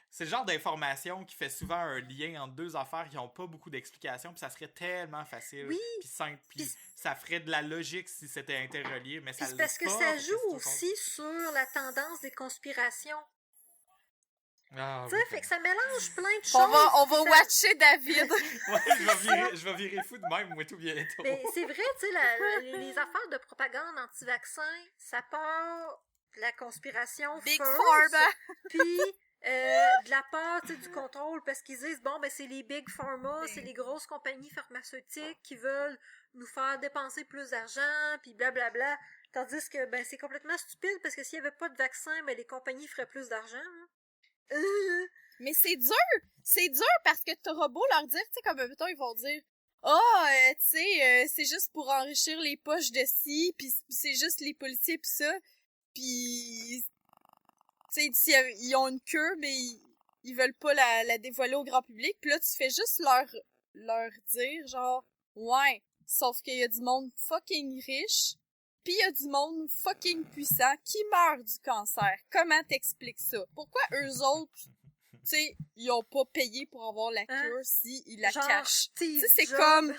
c'est le genre d'information qui fait souvent un lien entre deux affaires qui n'ont pas beaucoup d'explications, puis ça serait tellement facile, puis simple, puis ça ferait de la logique si c'était interrelié, mais ça c'est parce que ça joue aussi sur la tendance des conspirations. Tu sais, fait que ça mélange plein de choses. On va watcher David. je vais virer fou de même, moi, tout bientôt. Mais c'est vrai, tu sais, les affaires de propagande anti-vaccin, ça part de la conspiration Big first, Pharma. Puis de la part, tu sais, du contrôle, parce qu'ils disent, bon, ben c'est les Big Pharma, c'est les grosses compagnies pharmaceutiques qui veulent nous faire dépenser plus d'argent, puis blablabla. Tandis que, ben, c'est complètement stupide, parce que s'il y avait pas de vaccin, ben, les compagnies feraient plus d'argent, hein. Mais c'est dur parce que t'auras beau leur dire, tu sais, comme mettons, ils vont dire, tu sais, c'est juste pour enrichir les poches de ci, pis c'est juste les policiers pis ça, pis tu sais, ils ont une queue, mais ils veulent pas la dévoiler au grand public, pis là, tu fais juste leur dire, genre, ouais, sauf qu'il y a du monde fucking riche, pis il y a du monde fucking puissant qui meurt du cancer. Comment t'expliques ça? Pourquoi eux autres, tu sais, ils ont pas payé pour avoir la cure si ils la cachent? Tu sais, c'est comme...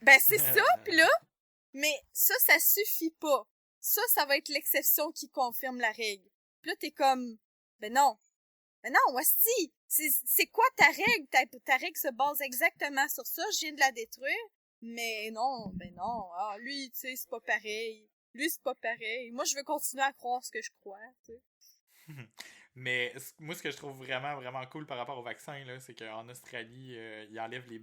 Ben, c'est ça, pis là, mais ça suffit pas. Ça va être l'exception qui confirme la règle. Pis là, t'es comme, ben non, hostie, c'est quoi ta règle? Ta règle se base exactement sur ça, je viens de la détruire. Mais non, lui, tu sais, c'est pas pareil. Lui, c'est pas pareil. Moi, je veux continuer à croire ce que je crois, tu sais. Mais moi, ce que je trouve vraiment, vraiment cool par rapport au vaccin, là, c'est qu'en Australie, ils enlèvent des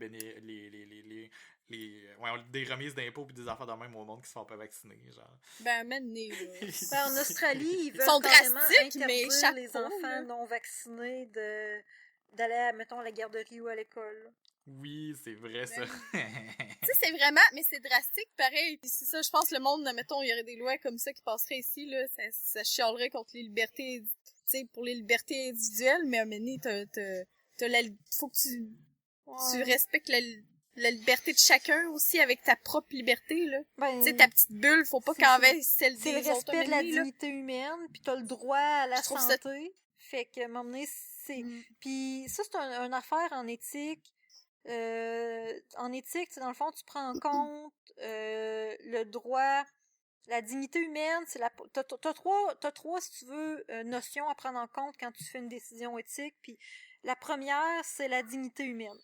remises d'impôts et des affaires de même au monde qui se font pas vacciner, genre. Ben, maintenant, là. Ben, en Australie, ils veulent sont carrément drastiques, mais interdire les chapeau, enfants là. non vaccinés d'aller, mettons, à la garderie ou à l'école. Oui, c'est vrai, ça. Tu sais, c'est vraiment, mais c'est drastique, pareil. Puis c'est ça, je pense, le monde, mettons, il y aurait des lois comme ça qui passeraient ici, là, ça chialerait contre les libertés, tu sais, pour les libertés individuelles, mais à un moment donné, faut que tu respectes la liberté de chacun aussi, avec ta propre liberté, là. Ben, Tu sais, ta petite bulle, faut pas c'est- qu'elle envahisse celle c'est des le autres. respect de la là. dignité humaine, puis t'as le droit à la Je trouve ça- santé. Fait que, à un moment donné, c'est... Mm. Puis ça, c'est une affaire en éthique. En éthique, dans le fond, tu prends en compte le droit, la dignité humaine. T'as trois, si tu veux, notions à prendre en compte quand tu fais une décision éthique. Puis la première, c'est la dignité humaine.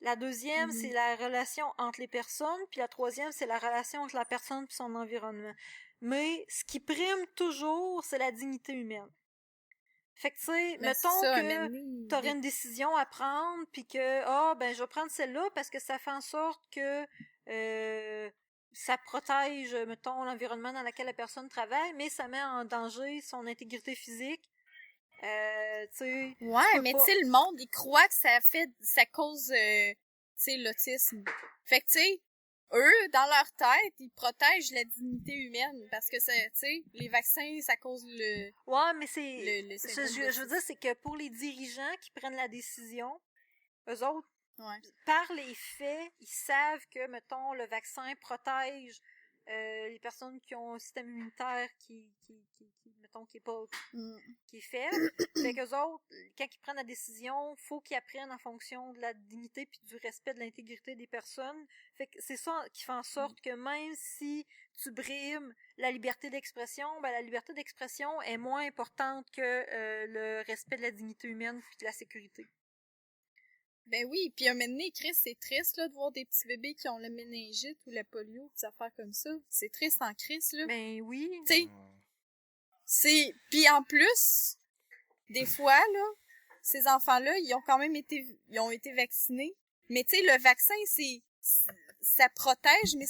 La deuxième, c'est la relation entre les personnes. Puis la troisième, c'est la relation entre la personne et son environnement. Mais ce qui prime toujours, c'est la dignité humaine. Fait que, tu sais, Ben, mettons c'est ça, un que moment donné, t'aurais une décision à prendre, puis que, ben, je vais prendre celle-là parce que ça fait en sorte que ça protège, mettons, l'environnement dans lequel la personne travaille, mais ça met en danger son intégrité physique. Tu sais, Ouais, tu peux mais pas- tu sais, le monde, il croit que ça cause, tu sais, l'autisme. Fait que, tu sais, eux, dans leur tête, ils protègent la dignité humaine parce que, tu sais, les vaccins, ça cause le... Ouais, mais c'est... le Ce syndrome je veux d'autisme. dire, c'est que pour les dirigeants qui prennent la décision, eux autres, Ouais. par les faits, ils savent que, mettons, le vaccin protège les personnes qui ont un système immunitaire mettons, qui est faible. Fait qu'eux autres, quand ils prennent la décision, faut qu'ils apprennent en fonction de la dignité puis du respect de l'intégrité des personnes. Fait que c'est ça qui fait en sorte que même si tu brimes la liberté d'expression, ben la liberté d'expression est moins importante que le respect de la dignité humaine puis de la sécurité. Ben oui, puis un moment donné, Chris, c'est triste, là, de voir des petits bébés qui ont le méningite ou la polio, des affaires comme ça. C'est triste en Chris, là. Ben oui. Tu sais, c'est... Puis en plus, des fois, là, ces enfants-là, ils ont été vaccinés. Mais tu sais, le vaccin, ça protège, mais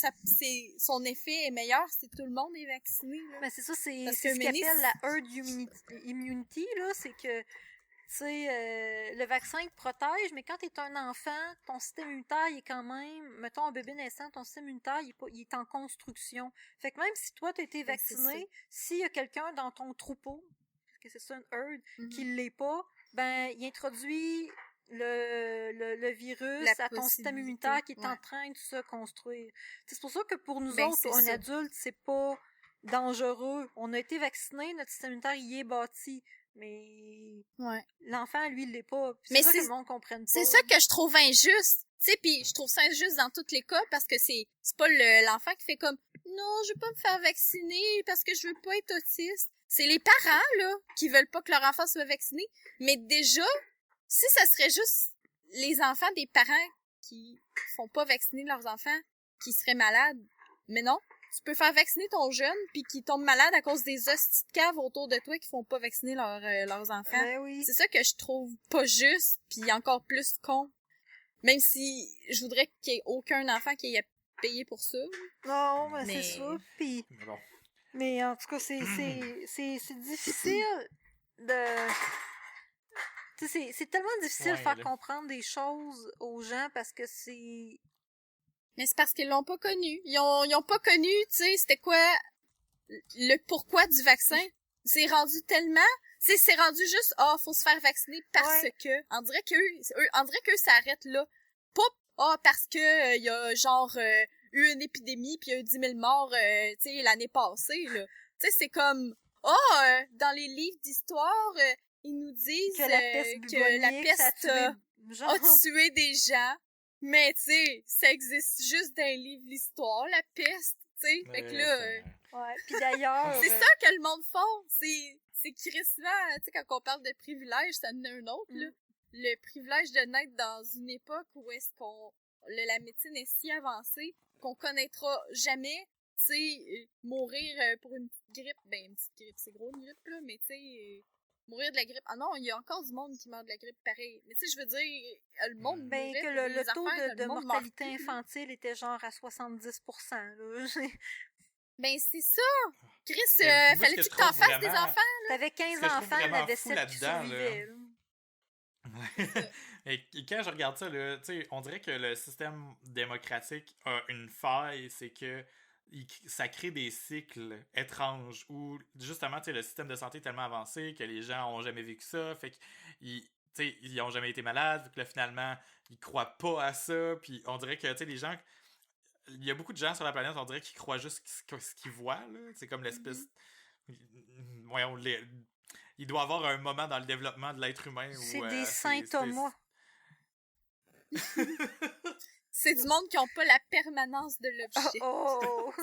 son effet est meilleur si tout le monde est vacciné, là. Mais c'est ça, c'est Parce ce que qu'ils Ménis- appellent la herd immunity, là, c'est que, tu sais, le vaccin te protège, mais quand t'es un enfant, ton système immunitaire, il est quand même, mettons, un bébé naissant, ton système immunitaire, il est en construction. Fait que même si toi, t'as été Ben, c'est vacciné, s'il y a quelqu'un dans ton troupeau, parce que c'est ça une herd, Mhm. qui l'est pas, ben, il introduit le virus La à ton système possibilité, immunitaire qui est en ouais. train de se construire. C'est pour ça que pour nous Ben, autres, c'est un ça. adulte, c'est pas dangereux. On a été vaccinés, notre système immunitaire y est bâti. Mais Ouais. l'enfant, lui, il l'est pas. Puis Mais c'est ça que c'est- le monde comprenne pas. C'est ça que je trouve injuste. Tu sais, puis je trouve ça injuste dans tous les cas parce que c'est pas l'enfant qui fait comme non, je veux pas me faire vacciner parce que je veux pas être autiste. C'est les parents là qui veulent pas que leur enfant soit vacciné. Mais déjà, si ça serait juste les enfants des parents qui font pas vacciner leurs enfants qui seraient malades. Mais non, tu peux faire vacciner ton jeune puis qui tombe malade à cause des hosties de caves autour de toi qui font pas vacciner leurs enfants. Ben oui. C'est ça que je trouve pas juste, puis encore plus con. Même si je voudrais qu'il y ait aucun enfant qui ait à payer pour ça. Non, ben Mais- c'est ça. Puis, Mais bon. mais en tout cas, c'est difficile de... Tu sais, c'est tellement difficile de Ouais, faire là. comprendre des choses aux gens parce que c'est... Mais c'est parce qu'ils l'ont pas connu. Ils ont pas connu, tu sais, c'était quoi le pourquoi du vaccin. C'est rendu tellement... Tu sais, c'est rendu juste, faut se faire vacciner parce Ouais. que... On dirait qu'eux, ça arrête là. Pas, parce que y a genre eu une épidémie puis il y a eu 10 000 morts, tu sais, l'année passée, là. Tu sais, c'est comme... dans les livres d'histoire, ils nous disent Que la peste que la bubonique, ça a peste tué... Genre... a tué des gens. Mais, tu sais, ça existe juste dans les livres d'histoire, la peste, tu sais. Fait que là... Ouais, puis d'ailleurs... C'est ça que le monde font. C'est crissement, tu sais, quand on parle de privilège, ça en a un autre, là. Le privilège de naître dans une époque où est-ce la médecine est si avancée qu'on connaîtra jamais, tu sais, mourir pour une petite grippe. Ben, une petite grippe, c'est gros une grippe, là, mais tu sais, mourir de la grippe. Ah non, il y a encore du monde qui meurt de la grippe pareil. Mais tu sais, je veux dire, le monde Ben, mourait que pour le des taux affaires, de le monde mortalité meurt plus. infantile était genre à 70%, là. Ben, c'est ça! Chris, Mais moi, ce fallait-tu que je que t'en trouve fasses des vraiment- enfants? T'avais 15 Ce que je trouve enfants, il y en vraiment avait fou 7 qui là-dedans, survivaient, là. Et quand je regarde ça, là, on dirait que le système démocratique a une faille, c'est que ça crée des cycles étranges où justement le système de santé est tellement avancé que les gens ont jamais vécu ça. Fait que sais, ils ont jamais été malades, vu que là, finalement, ils croient pas à ça, puis on dirait que, tu sais, les gens... Il y a beaucoup de gens sur la planète, on dirait qu'ils croient juste ce qu'ils voient, là. C'est comme l'espèce... Voyons, il doit y avoir un moment dans le développement de l'être humain où... C'est des saint Thomas. C'est du monde qui n'a pas la permanence de l'objet. Oh!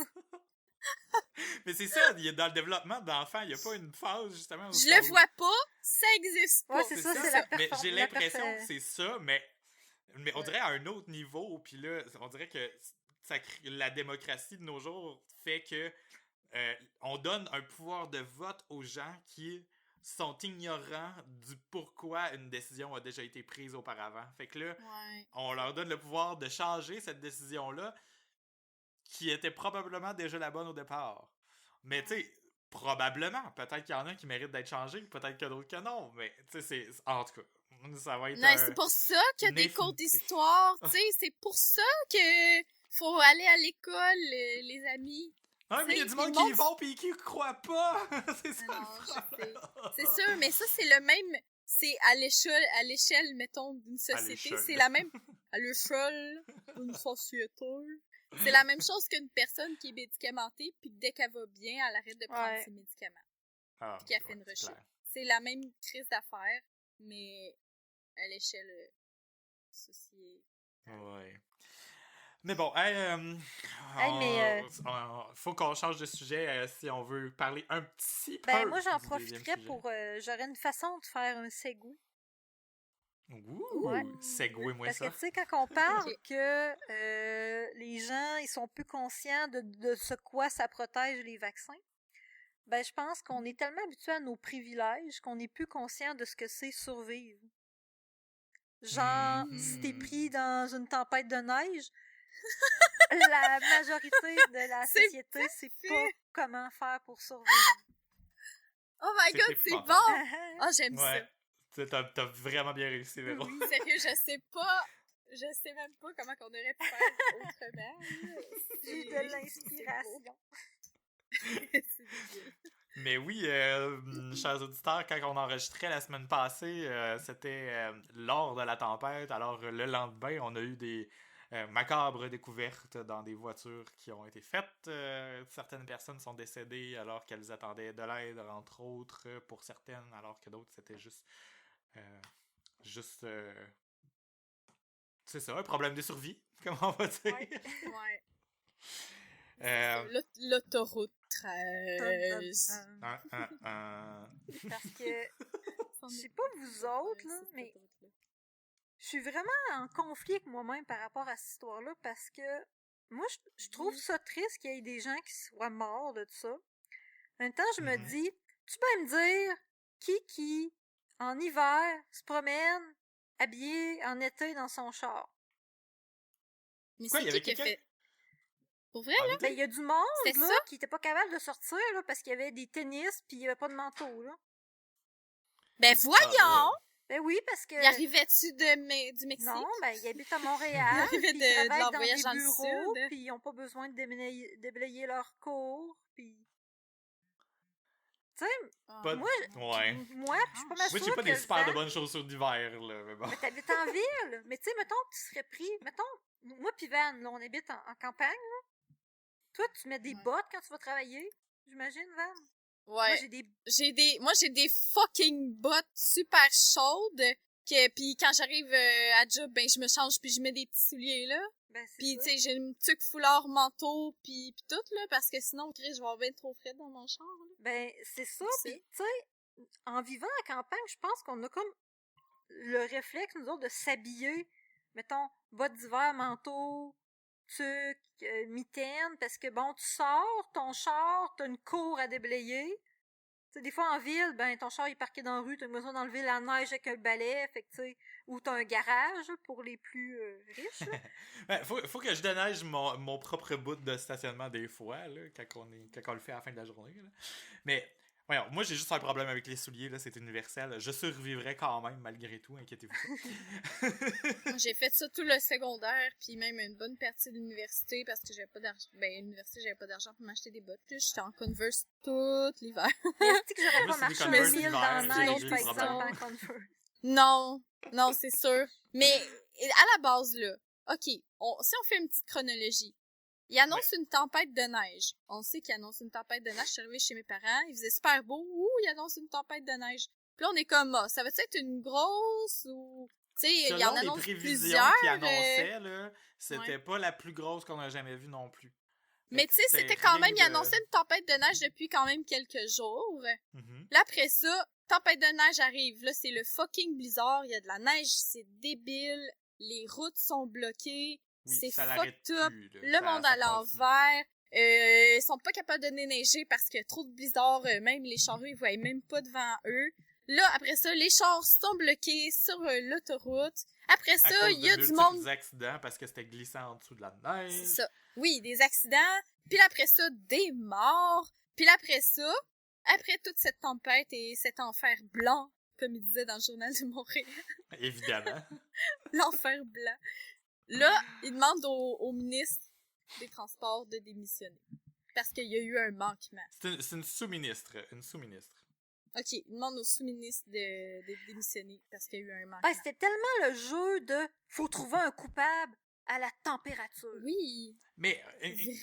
Mais c'est ça, dans le développement d'enfants, il n'y a pas une phase, justement... Je le vois pas, ça existe pas. Ouais, c'est ça, c'est la Mais j'ai la l'impression perfe- que c'est ça, mais on dirait à un autre niveau, puis là, on dirait que la démocratie de nos jours fait que on donne un pouvoir de vote aux gens qui sont ignorants du pourquoi une décision a déjà été prise auparavant. Fait que là, Ouais. on leur donne le pouvoir de changer cette décision-là qui était probablement déjà la bonne au départ. Mais tu sais, probablement, peut-être qu'il y en a qui méritent d'être changés, peut-être qu'il y a d'autres que non, mais tu sais, en tout cas, ça va être Non, c'est pour ça que des cours infinité. d'histoire, tu sais, c'est pour ça que faut aller à l'école, les amis. Ah, mais il y a T'sais, du monde ils qui y montrent- vont pis qui croient pas! C'est ça Non, le problème! C'est sûr, mais ça, c'est le même... C'est à l'échelle, mettons, d'une société. l'échelle. C'est la même... À l'échelle d'une société. C'est la même chose qu'une personne qui est médicamentée, puis que dès qu'elle va bien, elle arrête de prendre Ouais. ses médicaments. Ah, Puis qu'elle fait ouais, une c'est rechute. clair. C'est la même crise d'affaires, mais à l'échelle sociétale. Ouais. Mais bon, faut qu'on change de sujet si on veut parler un petit peu. Ben, moi, j'en du deuxième profiterais sujet. pour... J'aurais une façon de faire un segue. Ouh! Ouais. Segway-moi Parce que, ça. tu sais, quand on parle Ok. que les gens, ils sont plus conscients de ce quoi ça protège les vaccins, ben, je pense qu'on est tellement habitué à nos privilèges qu'on n'est plus conscient de ce que c'est survivre. Genre, si t'es pris dans une tempête de neige, la majorité de la C'est société sait pas comment faire pour survivre. Oh my C'est god, c'est épouvantable. bon! Oh, j'aime Ouais. ça. Tu sais, t'as vraiment bien réussi, Véro. Oui, sérieux, je sais pas. Je sais même pas comment on aurait pu faire autrement. J'ai eu de l'inspiration. C'est débile. Mais oui, chers auditeurs, quand on enregistrait la semaine passée, c'était lors de la tempête. Alors, le lendemain, on a eu des macabres découvertes dans des voitures qui ont été faites. Certaines personnes sont décédées alors qu'elles attendaient de l'aide, entre autres, pour certaines, alors que d'autres, c'était juste... c'est ça, un problème de survie, comment on va dire. Ouais. Euh, L'autoroute 13. Parce que, je sais pas vous autres, là, mais je suis vraiment en conflit avec moi-même par rapport à cette histoire-là parce que moi, je trouve ça triste qu'il y ait des gens qui soient morts de ça. En même temps, je me dis, tu peux me dire qui, en hiver, se promène habillé en été dans son char? Mais Quoi, il y avait c'est qui qui a quelqu'un? fait? Pour vrai, Ah, là? Ben, il y a du monde, C'est là, ça? qui était pas capable de sortir, là, parce qu'il y avait des tennis pis il y avait pas de manteau, là. Ben voyons! Ben oui, parce que... Il arrivait-tu du Mexique? Non, ben, ils habitent à Montréal, Il arrivait puis de ils leur travaillent dans voyage des dans le bureaux, sud. puis ils ont pas besoin de déblayer leurs cours, puis... Tu sais, Pas de- moi, Ouais. moi, je suis pas mal Moi, j'ai sûre pas que des le super de vent- bonnes chaussures d'hiver, là, mais bon. Mais t'habites en ville. Mais tu sais, mettons que tu serais pris... Mettons, moi pis Van, là, on habite en campagne, là. Toi, tu mets des Ouais. bottes quand tu vas travailler, j'imagine, Van? Ouais. Moi, j'ai des... Moi, j'ai des fucking bottes super chaudes. Puis quand j'arrive à job, ben, je me change puis je mets des petits souliers, là. Ben, c'est Puis, ça. tu sais, j'ai une tuque foulard, manteau, puis tout, là, parce que sinon, Chris, je vais avoir bien trop frais dans mon char, là. Ben, c'est ça. C'est- Puis, tu sais, en vivant en campagne, je pense qu'on a comme le réflexe, nous autres, de s'habiller. Mettons, bottes d'hiver, manteau, tuque, mitaine, parce que, bon, tu sors, ton char, t'as une cour à déblayer. Tu sais, des fois, en ville, ben, ton char est parqué dans la rue, t'as besoin d'enlever la neige avec un balai, fait que, tu sais, ou t'as un garage, pour les plus riches, là. Ouais, faut que je déneige mon propre bout de stationnement des fois, là, quand on le fait à la fin de la journée, là. Mais, voyons, moi, j'ai juste un problème avec les souliers, là, c'est universel. Je survivrai quand même, malgré tout, inquiétez-vous pas. Moi, j'ai fait ça tout le secondaire, puis même une bonne partie de l'université, parce que j'avais pas d'argent. Ben, à l'université, j'avais pas d'argent pour m'acheter des bottes. Puis j'étais en Converse tout l'hiver. Mais est-ce que j'aurais Moi, pas c'est des marché Converse 1000 d'hiver, dans la j'ai neige, le par exemple, problème. en Converse? Non, non, c'est sûr. Mais à la base, là, OK, si on fait une petite chronologie, il annonce une tempête de neige. On sait qu'il annonce une tempête de neige. Je suis arrivée chez mes parents, il faisait super beau. Ouh, il annonce une tempête de neige. Puis là, on est comme, ça va être une grosse ou... Tu sais, il y en annonce plusieurs. Qui annonçaient, là, c'était pas la plus grosse qu'on a jamais vue non plus. Mais tu sais, c'était quand même, il annonçait une tempête de neige depuis quand même quelques jours. Là, après ça, tempête de neige arrive. Là, c'est le fucking blizzard. Il y a de la neige, c'est débile. Les routes sont bloquées. Oui, c'est ça fucked up. Plus, le monde à l'envers. Ils sont pas capables de déneiger parce qu'il y a trop de blizzard. Même les charrues, ils voient même pas devant eux. Là, après ça, les chars sont bloqués sur l'autoroute. Après ça, il y a du monde... des accidents parce que c'était glissant en dessous de la neige. C'est ça. Oui, des accidents. Puis là, après ça, des morts. Puis là, après ça, après toute cette tempête et cet enfer blanc, comme il disait dans le Journal de Montréal. Évidemment. L'enfer blanc. Là, il demande au ministre des Transports de démissionner. Parce qu'il y a eu un manquement. C'est une sous-ministre. Une sous-ministre. OK, il demande au sous-ministre de démissionner parce qu'il y a eu un manquement. C'était tellement le jeu de « faut trouver un coupable à la température ». Oui. Mais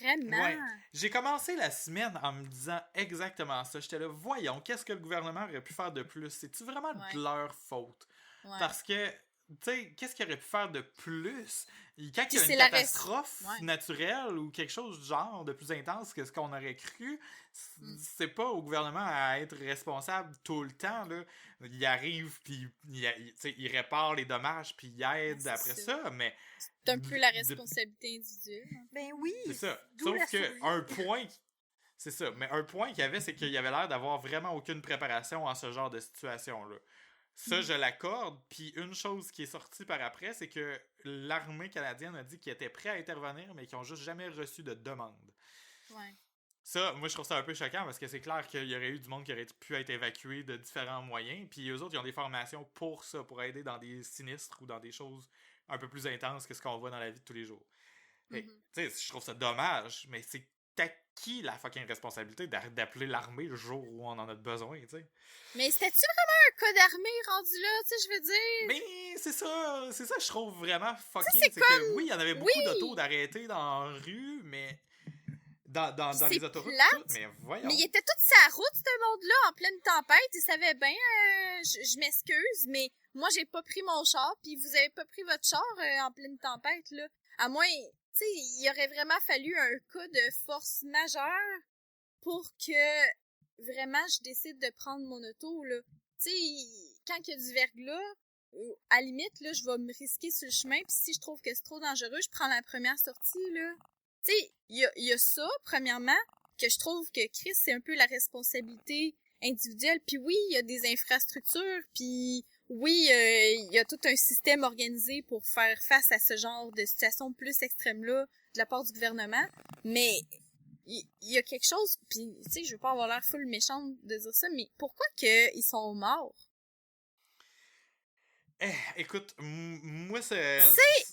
vraiment. Ouais. J'ai commencé la semaine en me disant exactement ça. J'étais là, voyons, qu'est-ce que le gouvernement aurait pu faire de plus? C'est-tu vraiment de leur faute? Parce que, tu sais, qu'est-ce qu'il aurait pu faire de plus? Quand il y a une catastrophe naturelle ou quelque chose du genre de plus intense que ce qu'on aurait cru, c'est pas au gouvernement à être responsable tout le temps, là. Il arrive, puis il répare les dommages, puis il aide après ça, mais... C'est un peu la responsabilité individuelle. Ben oui! C'est ça. Sauf que un point... C'est ça. Mais un point qu'il y avait, c'est qu'il y avait l'air d'avoir vraiment aucune préparation en ce genre de situation-là. Ça, je l'accorde. Puis une chose qui est sortie par après, c'est que l'armée canadienne a dit qu'ils étaient prêts à intervenir, mais qu'ils n'ont juste jamais reçu de demande. Ouais. Ça, moi, je trouve ça un peu choquant parce que c'est clair qu'il y aurait eu du monde qui aurait pu être évacué de différents moyens. Puis eux autres, ils ont des formations pour ça, pour aider dans des sinistres ou dans des choses un peu plus intenses que ce qu'on voit dans la vie de tous les jours. Tu sais, je trouve ça dommage, mais c'est à qui la fucking responsabilité d'appeler l'armée le jour où on en a besoin, tu sais? Mais c'était-tu vraiment un cas d'armée rendu là, tu sais, je veux dire? Mais c'est ça, je trouve vraiment fucking. C'est comme... que oui, il y en avait beaucoup d'autos d'arrêtés dans la rue, mais dans les autoroutes, tout, mais voyons. Mais ils étaient tous sur la route, ce monde-là, en pleine tempête, ils savaient bien, je m'excuse, mais moi, j'ai pas pris mon char, puis vous avez pas pris votre char en pleine tempête, là. À moins... Tu sais, il aurait vraiment fallu un cas de force majeure pour que vraiment je décide de prendre mon auto, là. Tu sais, quand il y a du verglas, à la limite, là, je vais me risquer sur le chemin, puis si je trouve que c'est trop dangereux, je prends la première sortie, là. Tu sais, il y a ça, premièrement, que je trouve que Chris, c'est un peu la responsabilité individuelle. Puis oui, il y a des infrastructures, puis... Oui, il y a tout un système organisé pour faire face à ce genre de situation plus extrême-là de la part du gouvernement, mais il y a quelque chose, puis tu sais, je veux pas avoir l'air full méchante de dire ça, mais pourquoi qu'ils sont morts? Écoute, moi c'est... Tu sais,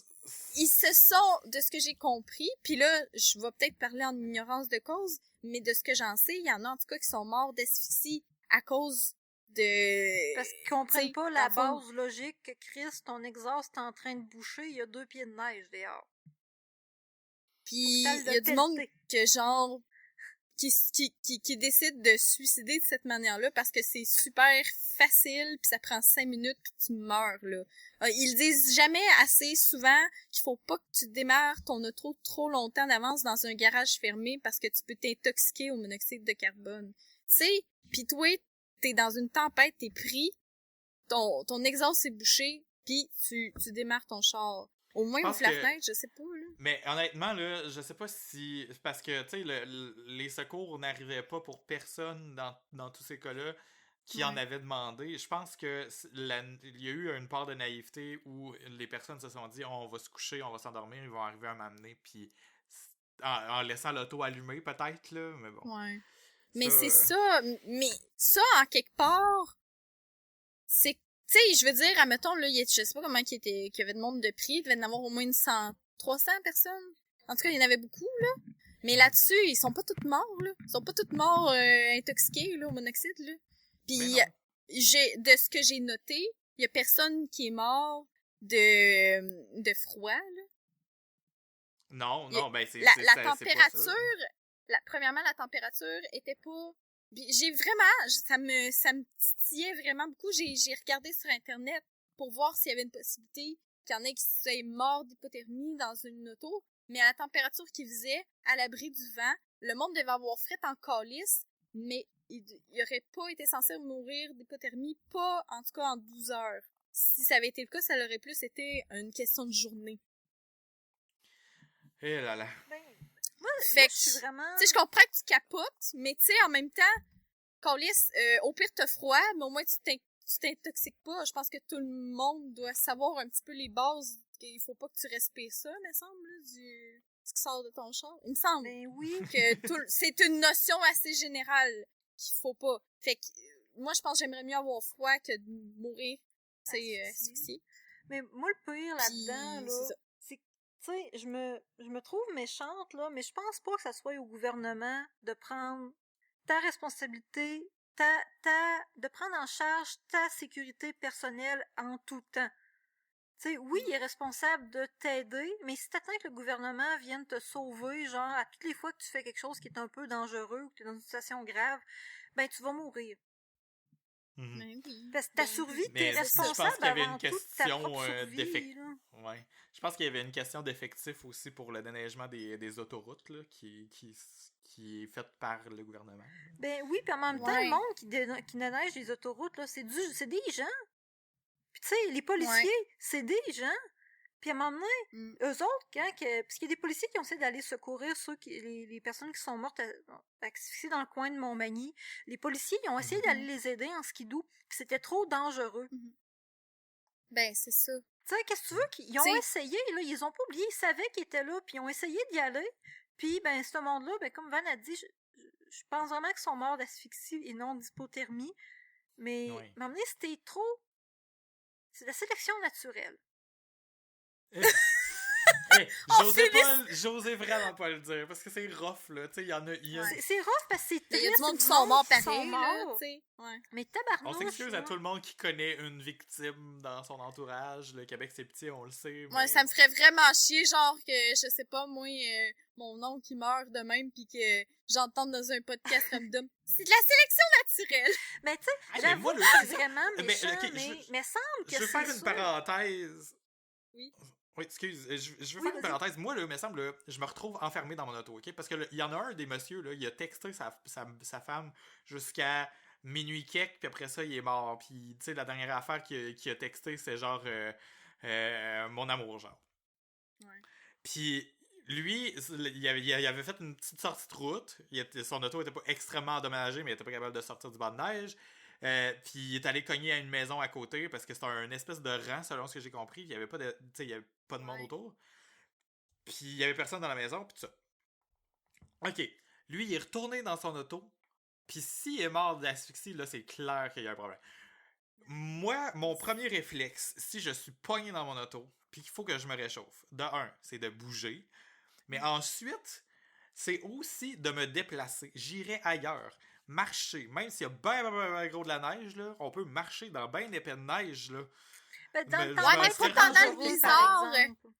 ils se sont, de ce que j'ai compris, puis là, je vais peut-être parler en ignorance de cause, mais de ce que j'en sais, il y en a en tout cas qui sont morts d'asphyxie à cause parce qu'ils comprennent pas la base logique que Chris, ton exhaust est en train de boucher, il y a 2 pieds de neige dehors. Puis il y a du monde que genre qui décide de se suicider de cette manière-là parce que c'est super facile puis ça prend 5 minutes puis tu meurs là. Ils disent jamais assez souvent qu'il faut pas que tu démarres ton auto trop longtemps d'avance dans un garage fermé parce que tu peux t'intoxiquer au monoxyde de carbone. Tu sais, puis toi t'es dans une tempête, t'es pris, ton exhaust est bouché, puis tu démarres ton char. Au moins, ouvre la fenêtre, je sais pas, là. Mais honnêtement, là, je sais pas si... Parce que, tu sais, les secours n'arrivaient pas pour personne dans tous ces cas-là qui en avaient demandé. Je pense que il y a eu une part de naïveté où les personnes se sont dit on va se coucher, on va s'endormir, ils vont arriver à m'amener, puis en laissant l'auto allumée, peut-être, là, mais bon. Ouais. Mais c'est ça, mais ça, en quelque part, c'est, tu sais, je veux dire, admettons, là, je sais pas comment qu'il y avait de monde de prix, il devait y en avoir au moins 300 personnes. En tout cas, il y en avait beaucoup, là. Mais là-dessus, ils sont pas tous morts, là. Ils sont pas tous morts intoxiqués, là, au monoxyde, là. Puis, de ce que j'ai noté, y a personne qui est mort de froid, là. Non, ben c'est La c'est pas ça. température, premièrement, la température était pas... Puis j'ai vraiment... ça me titillait vraiment beaucoup. J'ai regardé sur Internet pour voir s'il y avait une possibilité qu'il y en ait qui soient morts d'hypothermie dans une auto. Mais à la température qu'il faisait, à l'abri du vent, le monde devait avoir fret en calice, mais il aurait pas été censé mourir d'hypothermie, pas en tout cas en 12 heures. Si ça avait été le cas, ça aurait plus été une question de journée. Eh là là. Ben, moi, Fait je suis vraiment... Tu sais, je comprends que tu capotes, mais tu sais, en même temps, calice, au pire t'as froid, mais au moins tu t'intoxiques pas. Je pense que tout le monde doit savoir un petit peu les bases. Il faut pas que tu respires ça, me semble, là, ce qui sort de ton char. Il me semble Ben oui. que c'est une notion assez générale qu'il faut pas. Fait que moi, je pense que j'aimerais mieux avoir froid que de mourir, tu sais, asphyxié. Mais moi, le pire là-dedans, là, c'est que, tu sais, je me trouve méchante, là, mais je pense pas que ça soit au gouvernement de prendre ta responsabilité, de prendre en charge ta sécurité personnelle en tout temps. Tu sais, oui, il est responsable de t'aider, mais si t'attends que le gouvernement vienne te sauver, genre, à toutes les fois que tu fais quelque chose qui est un peu dangereux ou que tu es dans une situation grave, ben, tu vas mourir. Ben oui. Parce que ta survie, Mais t'es responsable je pense qu'il y avait avant une tout de ta question propre survie, là. Ouais. Je pense qu'il y avait une question d'effectif aussi pour le déneigement des autoroutes là, qui est faite par le gouvernement. Ben oui, puis en même temps, le monde qui déneige les autoroutes, là, c'est des gens. Puis tu sais, les policiers, c'est des gens. Puis à un moment donné, eux autres, parce qu'il y a des policiers qui ont essayé d'aller secourir les personnes qui sont mortes asphyxiées dans le coin de Montmagny. Les policiers, ils ont essayé d'aller les aider en skidoo, puis c'était trop dangereux. Ben, c'est ça. Tu sais, qu'est-ce que tu veux? Ils ont essayé, là, ils ont pas oublié, ils savaient qu'ils étaient là, puis ils ont essayé d'y aller. Puis, ben, ce monde-là, ben, comme Van a dit, je pense vraiment qu'ils sont morts d'asphyxie et non d'hypothermie. Mais, à un moment donné, c'était trop... C'est la sélection naturelle. J'osais vraiment pas le dire, parce que c'est rough, là. Tu sais, il y en a... C'est rough parce que c'est triste. Il y a du monde qui sont morts pareil, là, tu sais. Mais tabarnouche. On s'excuse à tout le monde qui connaît une victime dans son entourage. Le Québec, c'est petit, on le sait. Ouais, ça me ferait vraiment chier, genre que, je sais pas, moi, mon oncle qui meurt de même, pis que j'entende dans un podcast random. C'est de la sélection naturelle! Mais tu sais, j'avoue que c'est vraiment méchant, mais semble que c'est ça. Je veux faire une parenthèse. Oui. Oui, excuse, je veux faire une parenthèse. Moi, là, il me semble, là, je me retrouve enfermé dans mon auto, OK? Parce que il y en a un des messieurs, là, il a texté sa femme jusqu'à minuit quelque, puis après ça, il est mort. Puis, tu sais, la dernière affaire qu'il a texté, c'est genre mon amour, genre. Ouais. Puis, lui, il avait fait une petite sortie de route. Son auto était pas extrêmement endommagé, mais il était pas capable de sortir du banc de neige. Puis il est allé cogner à une maison à côté parce que c'était un espèce de rang, selon ce que j'ai compris. Il y avait pas de monde autour. Puis il y avait personne dans la maison, puis tout ça. OK. Lui, il est retourné dans son auto. Puis s'il est mort d'asphyxie, là, c'est clair qu'il y a un problème. Moi, mon premier réflexe, si je suis pogné dans mon auto, puis qu'il faut que je me réchauffe, de un, c'est de bouger. Mais ensuite, c'est aussi de me déplacer. J'irai ailleurs. Marcher. Même s'il y a ben gros de la neige, là, on peut marcher dans ben épais de neige, là. Mais pas pendant le blizzard.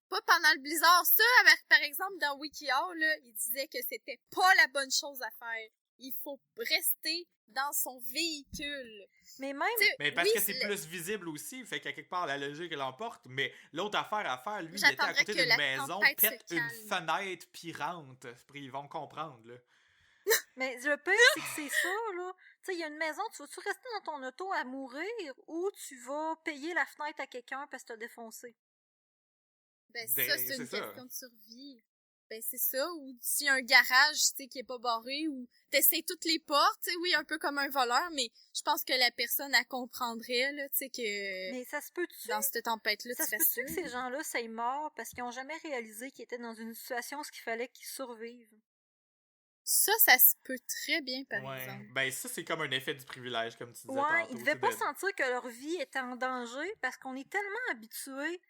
Pas pendant le blizzard. Ça, par exemple, dans WikiHow, là, il disait que c'était pas la bonne chose à faire. Il faut rester dans son véhicule. Mais même... Mais parce que c'est plus visible aussi, fait qu'à quelque part, la logique l'emporte. Mais l'autre affaire à faire, lui, il était à côté d'une maison, pète une fenêtre puis rentre. Ils vont comprendre, là. Mais le pire, c'est que c'est ça, là. Tu sais, il y a une maison, tu vas-tu rester dans ton auto à mourir ou tu vas payer la fenêtre à quelqu'un parce que t'as défoncé? Ben, ça, c'est une question de survie. Ben, c'est ça. Ou s'il y a un garage, tu sais, qui est pas barré, ou t'essaies toutes les portes, tu sais, oui, un peu comme un voleur, mais je pense que la personne, elle comprendrait, là, tu sais, que... Mais ça se peut-tu? Dans cette tempête-là, ça se peut-tu que ces gens-là soient morts parce qu'ils ont jamais réalisé qu'ils étaient dans une situation où il fallait qu'ils survivent? Ça se peut très bien, par exemple. Ben, ça, c'est comme un effet du privilège, comme tu disais tantôt. tantôt. Ils devaient pas sentir que leur vie était en danger parce qu'on est tellement habitués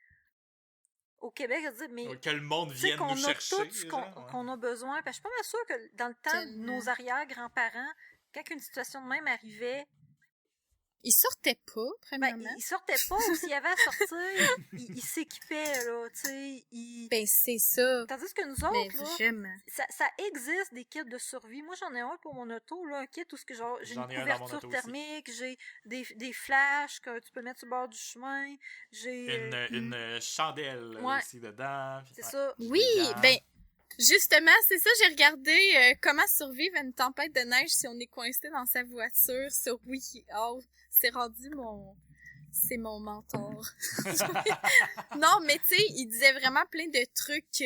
au Québec à dire, mais... Que le monde vienne nous chercher. Tout ce qu'on a besoin. Parce que je suis pas mal sûre que dans le temps de nos arrière-grands-parents, quand une situation de même arrivait, Il sortait pas, Ben, premièrement. il sortait pas, ou s'il y avait à sortir, il s'équipait, là, tu sais, Ben, c'est ça. Tandis que nous Ben, autres, là, vraiment. ça existe des kits de survie. Moi, j'en ai un pour mon auto, là, un kit où ce que genre, j'ai J'en une ai un dans mon couverture auto aussi. thermique, j'ai des flashs que tu peux mettre sur le bord du chemin, j'ai... Une chandelle Ouais. aussi dedans. Puis, C'est ouais. ça. Oui, Des gants. ben, justement, c'est ça, j'ai regardé comment survivre à une tempête de neige si on est coincé dans sa voiture sur WikiHow. C'est rendu c'est mon mentor. Non, mais tu sais, il disait vraiment plein de trucs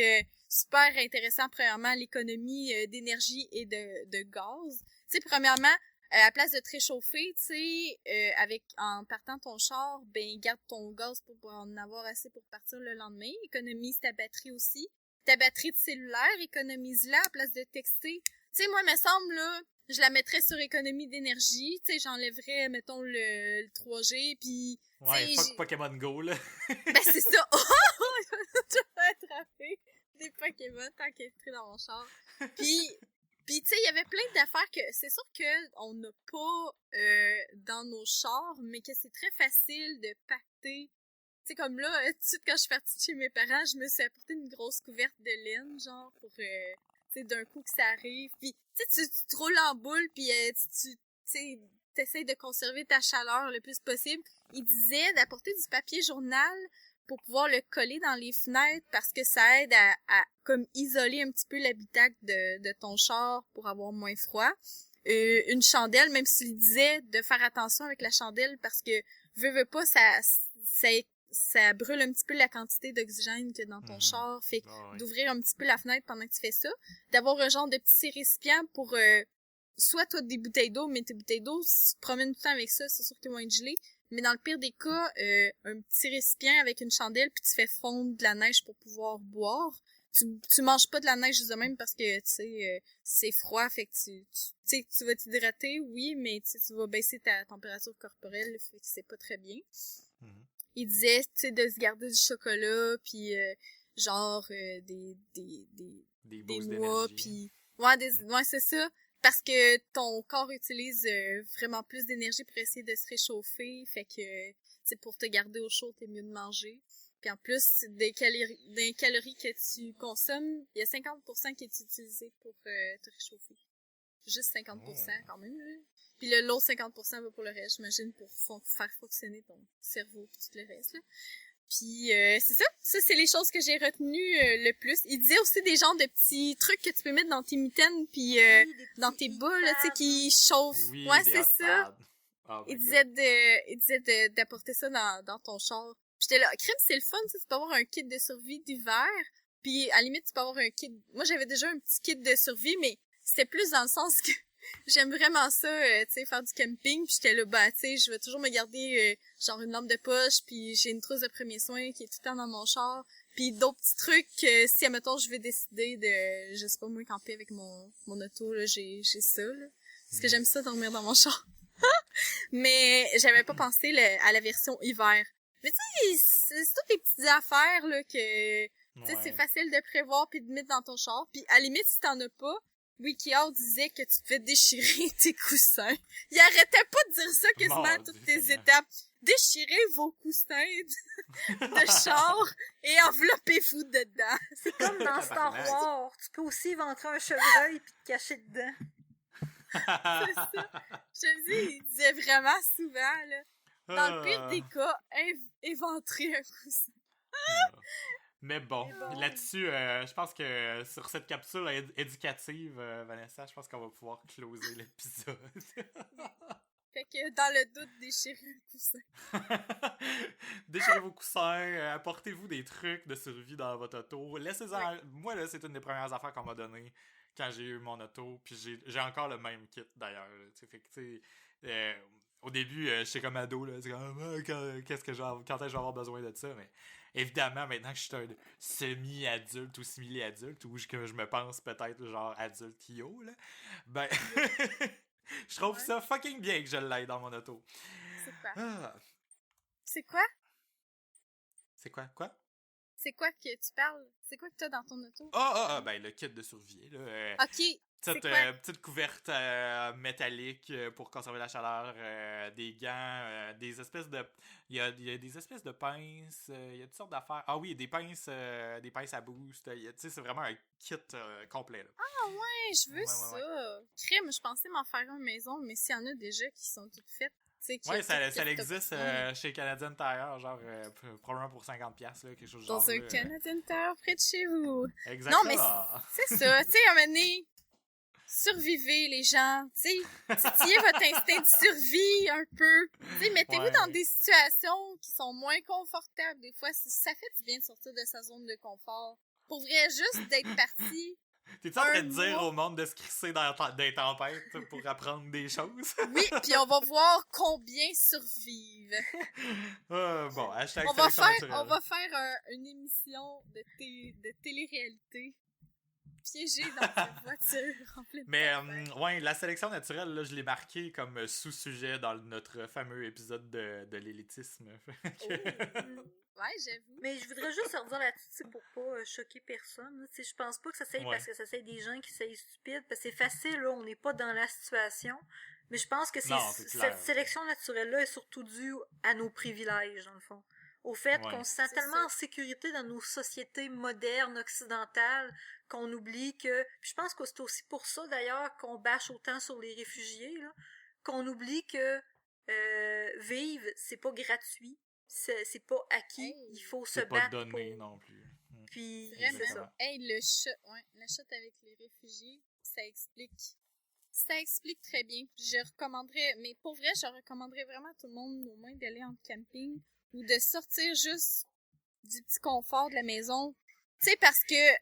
super intéressants. Premièrement, l'économie d'énergie et de gaz. Tu sais, premièrement, à place de te réchauffer, tu sais, en partant ton char, ben garde ton gaz pour en avoir assez pour partir le lendemain. Économise ta batterie aussi. Ta batterie de cellulaire, économise-la à place de texter. Tu sais, moi, me semble, là, je la mettrais sur économie d'énergie. Tu sais, j'enlèverais, mettons, le 3G, puis... Ouais, t'sais, fuck Pokémon Go, là. Ben, c'est ça. Oh! Je vais attraper des Pokémon tant qu'elle est dans mon char. Puis tu sais, il y avait plein d'affaires que c'est sûr que on n'a pas dans nos chars, mais que c'est très facile de pacter. Tu sais, comme là, tout de suite, quand je suis partie de chez mes parents, je me suis apporté une grosse couverte de laine, genre, pour, tu sais, d'un coup que ça arrive. Puis, tu sais, tu te roules en boule, puis tu sais, t'essayes de conserver ta chaleur le plus possible. Il disait d'apporter du papier journal pour pouvoir le coller dans les fenêtres parce que ça aide à comme isoler un petit peu l'habitacle de ton char pour avoir moins froid. Une chandelle, même s'il disait de faire attention avec la chandelle parce que veux pas, ça brûle un petit peu la quantité d'oxygène que dans ton char. Fait que Ah ouais. d'ouvrir un petit peu la fenêtre pendant que tu fais ça. D'avoir un genre de petit récipient pour soit toi des bouteilles d'eau, mais tes bouteilles d'eau, si tu te promènes tout le temps avec ça, c'est sûr que tu vont être gelées. Mais dans le pire des cas, un petit récipient avec une chandelle, puis tu fais fondre de la neige pour pouvoir boire. Tu manges pas de la neige juste de même parce que, tu sais, c'est froid, fait que tu vas t'hydrater, oui, mais tu vas baisser ta température corporelle, fait que c'est pas très bien. Mhm. Il disait, tu sais, de se garder du chocolat, puis genre des boosts noix, d'énergie. puis ouais, c'est ça. Parce que ton corps utilise vraiment plus d'énergie pour essayer de se réchauffer, fait que, tu sais, pour te garder au chaud, t'es mieux de manger. Puis en plus, des calories que tu consommes, il y a 50% qui est utilisé pour te réchauffer. Juste 50% quand même, là. Puis l'autre 50% va pour le reste, j'imagine, pour faire fonctionner ton cerveau et tout le reste, là. Puis c'est ça. Ça, c'est les choses que j'ai retenues le plus. Il disait aussi des genres de petits trucs que tu peux mettre dans tes mitaines puis dans tes bas, là, tu sais, qui chauffent. Oui, Ouais, des c'est hot ça. pads. Oh my Il God. disait d'apporter ça dans ton char. J'étais là, crème, c'est le fun, ça, tu peux avoir un kit de survie d'hiver. Puis à la limite, tu peux avoir un kit. Moi, j'avais déjà un petit kit de survie, mais c'était plus dans le sens que j'aime vraiment ça, tu sais, faire du camping. Puis j'étais là, bah, tu sais, je vais toujours me garder genre une lampe de poche, puis j'ai une trousse de premiers soins qui est tout le temps dans mon char. Puis d'autres petits trucs, si, admettons, je vais décider de, je sais pas, moi, camper avec mon auto, là, j'ai ça, là. Parce que j'aime ça dormir dans mon char. Mais j'avais pas pensé à la version hiver. Mais tu sais, c'est toutes des petites affaires, là, que, tu sais, c'est Ouais. facile de prévoir puis de mettre dans ton char. Puis à la limite, si t'en as pas, WikiHow disait que tu devais déchirer tes coussins. Il arrêtait pas de dire ça quasiment à Mon toutes Dieu tes Seigneur. étapes. Déchirez vos coussins de char et enveloppez-vous dedans. C'est comme dans Star Tabarnak. Wars. Tu peux aussi éventrer un chevreuil puis te cacher dedans. C'est ça. Je te dis, il disait vraiment souvent, là. Dans le pire des cas, éventrer un coussin. Mais bon, bon. là-dessus, je pense que sur cette capsule éducative, Vanessa, je pense qu'on va pouvoir closer l'épisode. Fait que dans le doute, déchirer un coussin. Déchirez vos coussins, apportez-vous des trucs de survie dans votre auto. Laissez-en. Moi, là, c'est une des premières affaires qu'on m'a donné quand j'ai eu mon auto. Puis j'ai encore le même kit d'ailleurs. Fait que, tu sais, au début, j'étais comme ado, là. C'est comme, quand est-ce que je vais avoir besoin de ça? Mais évidemment, maintenant que je suis un semi-adulte ou simili-adulte, ou que je me pense peut-être genre adulte yo, là, ben, je trouve ça fucking bien que je l'aille dans mon auto. C'est quoi? Ah. C'est quoi? C'est quoi? Quoi? C'est quoi que tu parles? C'est quoi que t'as dans ton auto? Ben le kit de survie, là. Ok. Tu Petite couverte métallique pour conserver la chaleur, des gants, des espèces de... Il y a des espèces de pinces, il y a toutes sortes d'affaires. Ah oui, des pinces à boost. Tu sais, c'est vraiment un kit complet, là. Ah ouais, je veux Ouais. ça. Crème, je pensais m'en faire une maison, mais s'il y en a déjà qui sont toutes faites, tu sais, Ouais, ça qui existe chez Canadian Tire, genre probablement pour 50$, là, quelque chose du dans genre. un Là. Canadian Tire près de chez vous. Exactement. Non, mais c'est ça. Tu sais, à un moment donné, survivez, les gens. Tu sais, titillez votre instinct de survie un peu. Tu sais, mettez-vous dans des situations qui sont moins confortables. Des fois, ça fait du bien de sortir de sa zone de confort. Pour vrai, juste d'être parti. T'es-tu en train de dire au monde de se crisser dans des tempêtes pour apprendre des choses? Oui, puis on va voir combien survivent. Bon, hashtag On va sélection faire une émission de télé-réalité piégée dans une voiture en pleine Mais, tempête. ouais, la sélection naturelle, là, je l'ai marqué comme sous-sujet dans notre fameux épisode de l'élitisme. Ouais, j'avoue. Mais je voudrais juste redire là-dessus, c'est pour pas choquer personne. Là. Je pense pas que ça s'aille parce que ça s'aille des gens qui s'aillent stupides, parce que c'est facile, là, on n'est pas dans la situation. Mais je pense que cette sélection naturelle-là est surtout due à nos privilèges, dans le fond. Au fait qu'on se sent tellement en sécurité dans nos sociétés modernes, occidentales, qu'on oublie que... Puis je pense que c'est aussi pour ça, d'ailleurs, qu'on bâche autant sur les réfugiés, là, qu'on oublie que vivre, c'est pas gratuit. C'est pas acquis, il faut se battre. C'est pas donné non plus. Puis, c'est ça. Hey, le shot avec les réfugiés, ça explique très bien. Je recommanderais, mais pour vrai, je recommanderais vraiment à tout le monde au moins d'aller en camping ou de sortir juste du petit confort de la maison. Tu sais, parce que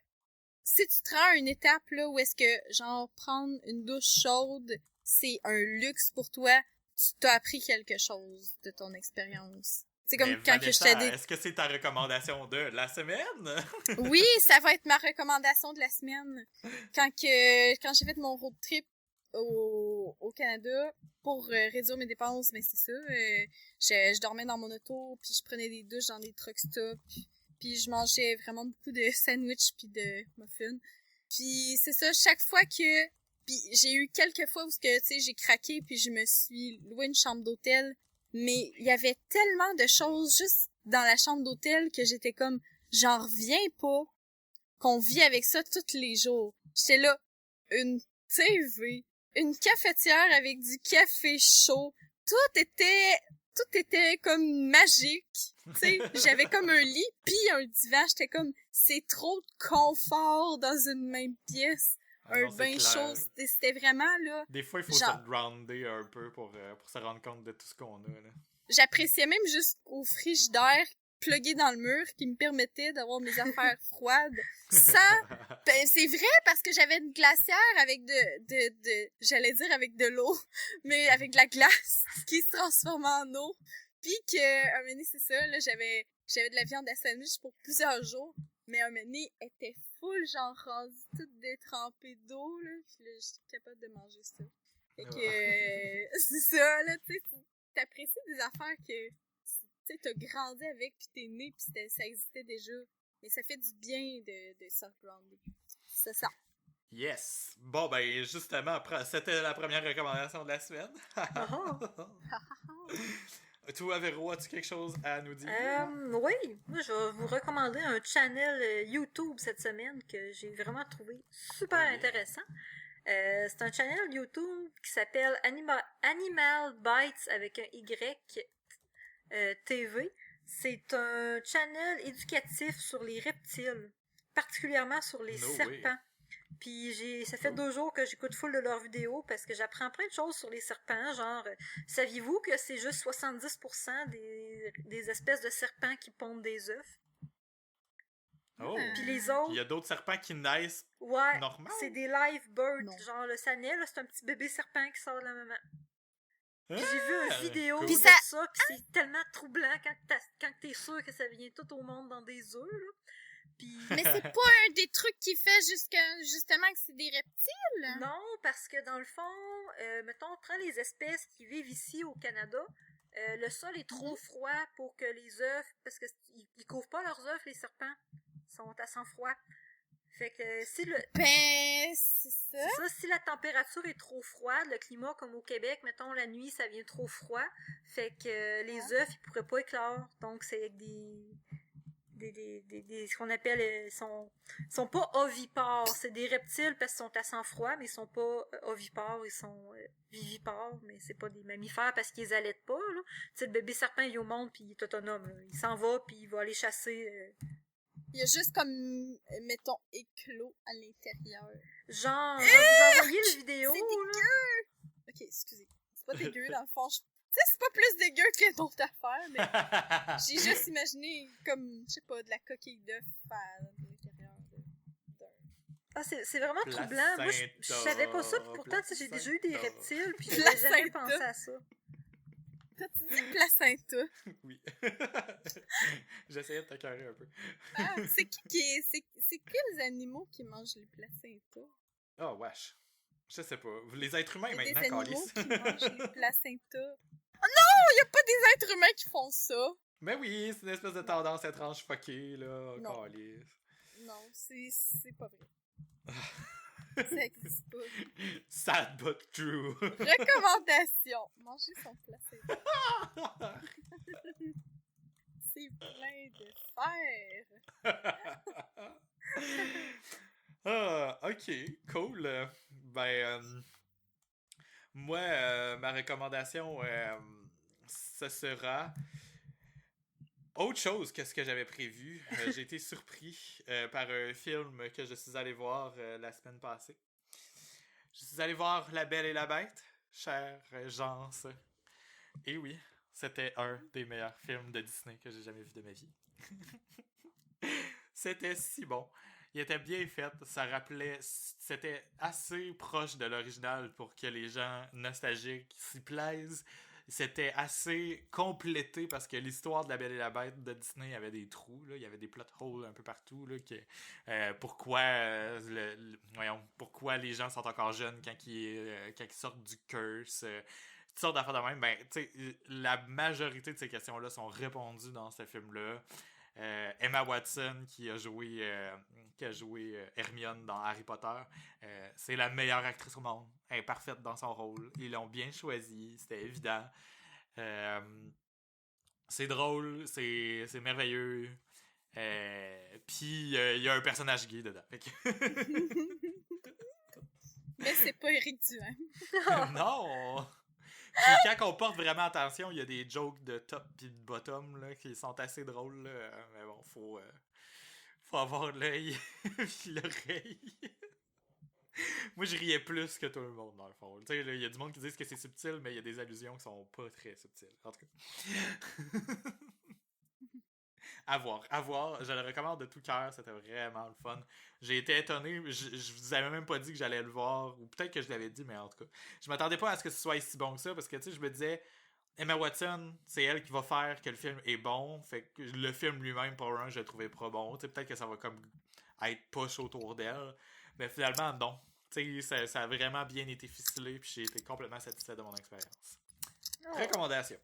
si tu te rends à une étape là où est-ce que, genre, prendre une douche chaude, c'est un luxe pour toi, tu t'as appris quelque chose de ton expérience. C'est comme quand que je t'ai dit... Est-ce que c'est ta recommandation de la semaine? Oui, ça va être ma recommandation de la semaine. Quand j'ai fait mon road trip au Canada pour réduire mes dépenses, mais c'est ça, je dormais dans mon auto, puis je prenais des douches dans des truck stops, puis je mangeais vraiment beaucoup de sandwichs puis de muffins. Puis c'est ça, chaque fois que... Puis j'ai eu quelques fois où tu sais, j'ai craqué, puis je me suis loué une chambre d'hôtel. Mais il y avait tellement de choses juste dans la chambre d'hôtel que j'étais comme, j'en reviens pas qu'on vit avec ça tous les jours. J'étais là, une TV, une cafetière avec du café chaud, tout était comme magique. Tu sais, j'avais comme un lit puis un divan, j'étais comme, c'est trop de confort dans une même pièce. Un bain chaud, c'était vraiment, là... Des fois, il faut se grounder un peu pour se rendre compte de tout ce qu'on a, là. J'appréciais même jusqu'au frigidaire plugué dans le mur qui me permettait d'avoir mes affaires froides sans... Ben, c'est vrai, parce que j'avais une glacière avec j'allais dire avec de l'eau, mais avec de la glace qui se transforme en eau. Puis un moment donné, c'est ça, là, j'avais de la viande à sandwich pour plusieurs jours, mais un moment donné, elle était full, genre rendue toute détrempée d'eau, là, puis là, j'étais capable de manger ça. Fait que, c'est ça, là, tu sais, t'apprécies des affaires que, tu sais, t'as grandi avec, puis t'es né, puis ça existait déjà. Mais ça fait du bien de self-grounder. C'est ça. Yes! Bon, ben, justement, c'était la première recommandation de la semaine. Toi, Véro, as-tu quelque chose à nous dire? Oui, moi je vais vous recommander un channel YouTube cette semaine que j'ai vraiment trouvé super intéressant. C'est un channel YouTube qui s'appelle Animal Bites avec un Y TV. C'est un channel éducatif sur les reptiles, particulièrement sur les serpents. Puis ça fait 2 jours que j'écoute full de leurs vidéos parce que j'apprends plein de choses sur les serpents, genre saviez-vous que c'est juste 70% des espèces de serpents qui pondent des œufs? Oh! Puis les autres... Il y a d'autres serpents qui naissent normal? C'est des live birds, genre le sanet, là, c'est un petit bébé serpent qui sort de la maman. Puis j'ai vu une vidéo de ça, puis c'est tellement troublant quand t'es sûr que ça vient tout au monde dans des œufs, là. Puis... Mais c'est pas un des trucs qui fait justement que c'est des reptiles? Non, parce que dans le fond, mettons, on prend les espèces qui vivent ici au Canada, le sol est trop froid pour que les œufs, parce que ils couvrent pas leurs œufs, les serpents, ils sont à sang froid. Fait que Ben, c'est ça. c'est ça, si la température est trop froide, le climat comme au Québec, mettons la nuit ça vient trop froid, fait que les œufs ils pourraient pas éclore. Donc c'est avec ce qu'on appelle sont pas ovipares, c'est des reptiles parce qu'ils sont à sang froid, mais ils sont pas ovipares, ils sont vivipares, mais c'est pas des mammifères parce qu'ils allaitent pas là. Tu sais, le bébé serpent il est au monde puis il est autonome, là. Il s'en va puis il va aller chasser. Il y a juste comme, mettons, éclos à l'intérieur. Genre, vous envoyez le vidéo C'est là. dégueu! Ok, excusez. C'est pas dégueu, dans le fond. Tu sais, c'est pas plus dégueu que d'autres affaires, mais j'ai juste imaginé comme, je sais pas, de la coquille d'œuf à l'intérieur d'un... Ah, c'est vraiment troublant. Moi, je savais pas ça, puis pourtant, tu sais, j'ai déjà eu des reptiles, puis j'avais jamais pensé à ça. T'as-tu dit placenta? Oui. J'essayais de t'écœurer un peu. Ah, c'est quels animaux qui mangent les placentas? Oh, wesh. Je sais pas. Les êtres humains, Il y a maintenant, des animaux câlisse. qui mangent les placentas. Oh non! Il y a pas des êtres humains qui font ça! Mais oui, c'est une espèce de tendance étrange fuckée, là. Non. Câlisse. Non, c'est pas vrai. Ça existe pas. Sad but true. Recommandation. Manger son placenta. C'est plein de fer. Ah, ok, cool. Moi, ma recommandation, ce sera autre chose que ce que j'avais prévu. J'ai été surpris par un film que je suis allé voir la semaine passée. Je suis allé voir La Belle et la Bête, chère gens. Et oui, c'était un des meilleurs films de Disney que j'ai jamais vu de ma vie. C'était si bon. Il était bien fait, ça rappelait, c'était assez proche de l'original pour que les gens nostalgiques s'y plaisent. C'était assez complété parce que l'histoire de La Belle et la Bête de Disney avait des trous, là. Il y avait des plot holes un peu partout. Là, pourquoi les gens sont encore jeunes quand ils sortent du curse. Toutes sortes d'affaires de même. Ben, tu sais, la majorité de ces questions-là sont répondues dans ce film-là. Emma Watson qui a joué Hermione dans Harry Potter, c'est la meilleure actrice au monde. Elle est parfaite dans son rôle. Ils l'ont bien choisi, c'était évident. C'est drôle, c'est merveilleux. Puis il y a un personnage gay dedans. Mais c'est pas Éric Duhaime. Non! Puis quand on porte vraiment attention, il y a des jokes de top et de bottom là, qui sont assez drôles. Là. Mais bon, faut avoir l'œil et l'oreille. Moi, je riais plus que tout le monde, dans le fond. Tu sais, il y a du monde qui disent que c'est subtil, mais il y a des allusions qui sont pas très subtiles. En tout cas. À voir. Je le recommande de tout cœur. C'était vraiment le fun. J'ai été étonné. Je vous avais même pas dit que j'allais le voir. Ou peut-être que je l'avais dit, mais en tout cas. Je m'attendais pas à ce que ce soit si bon que ça. Parce que, tu sais, je me disais, Emma Watson, c'est elle qui va faire que le film est bon. Fait que le film lui-même, pour un, je le trouvais pas bon. Tu sais, peut-être que ça va comme être push autour d'elle. Mais finalement, non. Tu sais, ça a vraiment bien été ficelé. Puis j'ai été complètement satisfait de mon expérience. Oh. Recommandation.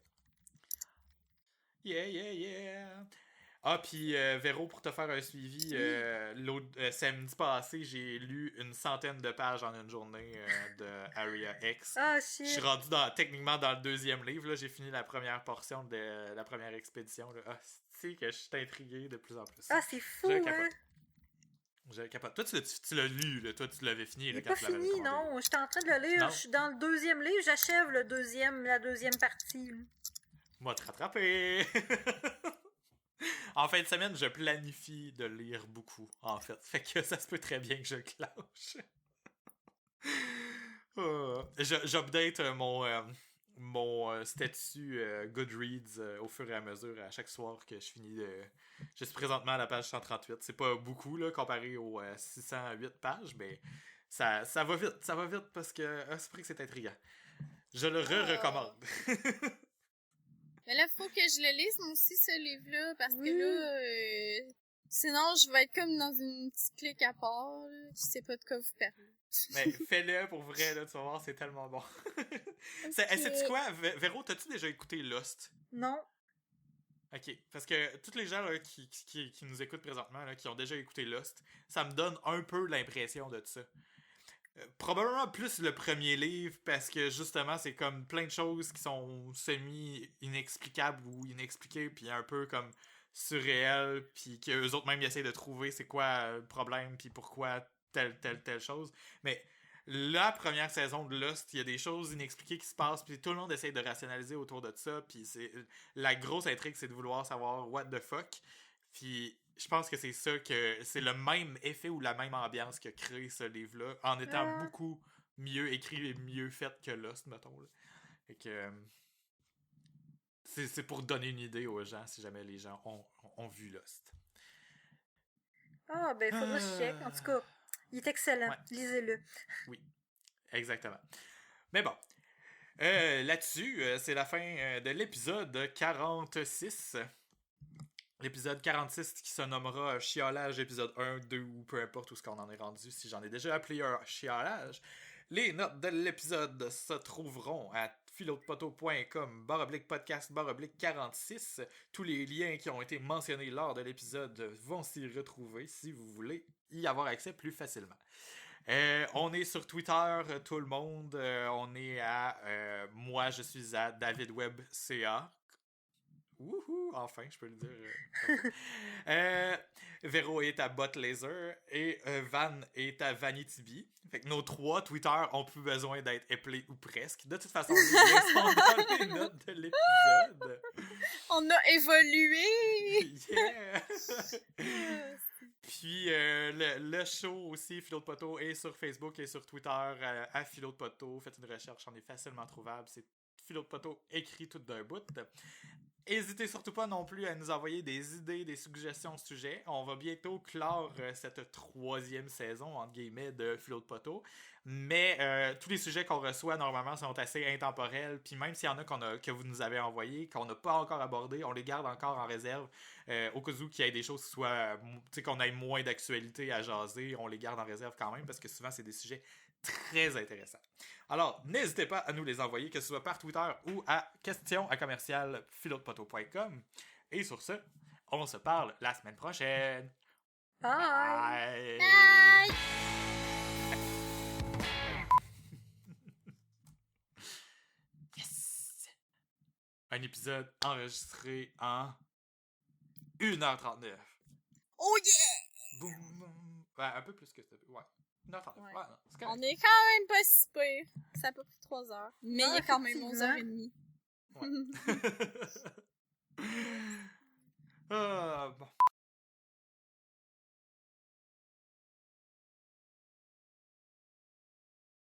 Yeah. Ah, puis Véro, pour te faire un suivi, samedi passé, j'ai lu une centaine de pages en une journée de Area X. Ah, shit. Je suis rendu techniquement dans le deuxième livre. Là, j'ai fini la première portion de la première expédition. Là. Ah, c'est que je suis intrigué de plus en plus. Ah, c'est fou, Je capote. Toi, tu l'as lu, là. Toi, tu l'avais fini. Là, quand pas fini, non. J'étais en train de le lire. Non. Je suis dans le deuxième livre. J'achève la deuxième partie. Moi, te rattraper. En fin de semaine, je planifie de lire beaucoup, en fait. Fait que ça se peut très bien que je clenche. J'update mon statut Goodreads au fur et à mesure à chaque soir que je finis de... Je suis présentement à la page 138. C'est pas beaucoup, là, comparé aux 608 pages, mais ça va vite parce que c'est vrai que c'est intriguant. Je le recommande. Mais là, faut que je le lise, moi aussi, ce livre-là, parce que là, sinon, je vais être comme dans une petite clique à part, là. Je sais pas de quoi vous parlez. Mais fais-le pour vrai, là, tu vas voir, c'est tellement bon. Okay. Sais-tu quoi, Véro, t'as-tu déjà écouté Lost? Non. Ok, parce que tous les gens là, qui nous écoutent présentement, là, qui ont déjà écouté Lost, ça me donne un peu l'impression de ça. Probablement plus le premier livre, parce que justement, c'est comme plein de choses qui sont semi-inexplicables ou inexpliquées, puis un peu comme surréelles, puis qu'eux autres même ils essaient de trouver c'est quoi le problème, puis pourquoi telle chose. Mais la première saison de Lost, il y a des choses inexpliquées qui se passent, puis tout le monde essaie de rationaliser autour de ça, puis c'est la grosse intrigue, c'est de vouloir savoir what the fuck. Puis je pense que c'est ça que c'est le même effet ou la même ambiance que crée ce livre-là, en étant beaucoup mieux écrit et mieux fait que Lost, mettons. Là. Et que c'est pour donner une idée aux gens si jamais les gens ont vu Lost. Ah, ben, faudra que je check. En tout cas, il est excellent. Ouais. Lisez-le. Oui, exactement. Mais bon, là-dessus, c'est la fin de l'épisode 46. L'épisode 46 qui se nommera Chiolage épisode 1, 2 ou peu importe où ce qu'on en est rendu, si j'en ai déjà appelé un chiolage. Les notes de l'épisode se trouveront à philodepoteau.com/podcast/46. Tous les liens qui ont été mentionnés lors de l'épisode vont s'y retrouver si vous voulez y avoir accès plus facilement. On est sur Twitter, tout le monde. On est à... moi, je suis à DavidWebCA. Wouhou! Enfin, je peux le dire. Véro est à Botlaser et Van est à Vanitibi. Fait que nos 3 Twitter ont plus besoin d'être appelés ou presque. De toute façon, les liens sont dans les notes de l'épisode. On a évolué! Yeah! Puis le show aussi, Philo de Poteau, est sur Facebook et sur Twitter à Philo de Poteau. Faites une recherche, on est facilement trouvable. C'est Philo de Poteau écrit tout d'un bout. N'hésitez surtout pas non plus à nous envoyer des idées, des suggestions de sujets. On va bientôt clore cette 3e saison, entre guillemets, de Philo de Poteau. Mais tous les sujets qu'on reçoit, normalement, sont assez intemporels. Puis même s'il y en a, que vous nous avez envoyés, qu'on n'a pas encore abordés, on les garde encore en réserve. Au cas où qu'il y ait des choses qui soient... Tu sais, qu'on ait moins d'actualité à jaser, on les garde en réserve quand même, parce que souvent, c'est des sujets très intéressants. Alors, n'hésitez pas à nous les envoyer, que ce soit par Twitter ou à questions@philodepoteau.com. Et sur ce, on se parle la semaine prochaine. Bye! Bye! Yes! Un épisode enregistré en 1h39. Oh yeah! Boum, boum. Ouais, un peu plus que ça. Ouais. 1h39. Ouais. Ouais, non, c'est correct. On est quand même pas si pire. Ça a pas pris 3 heures. Mais il y a quand même effectivement. 11h30. Ouais.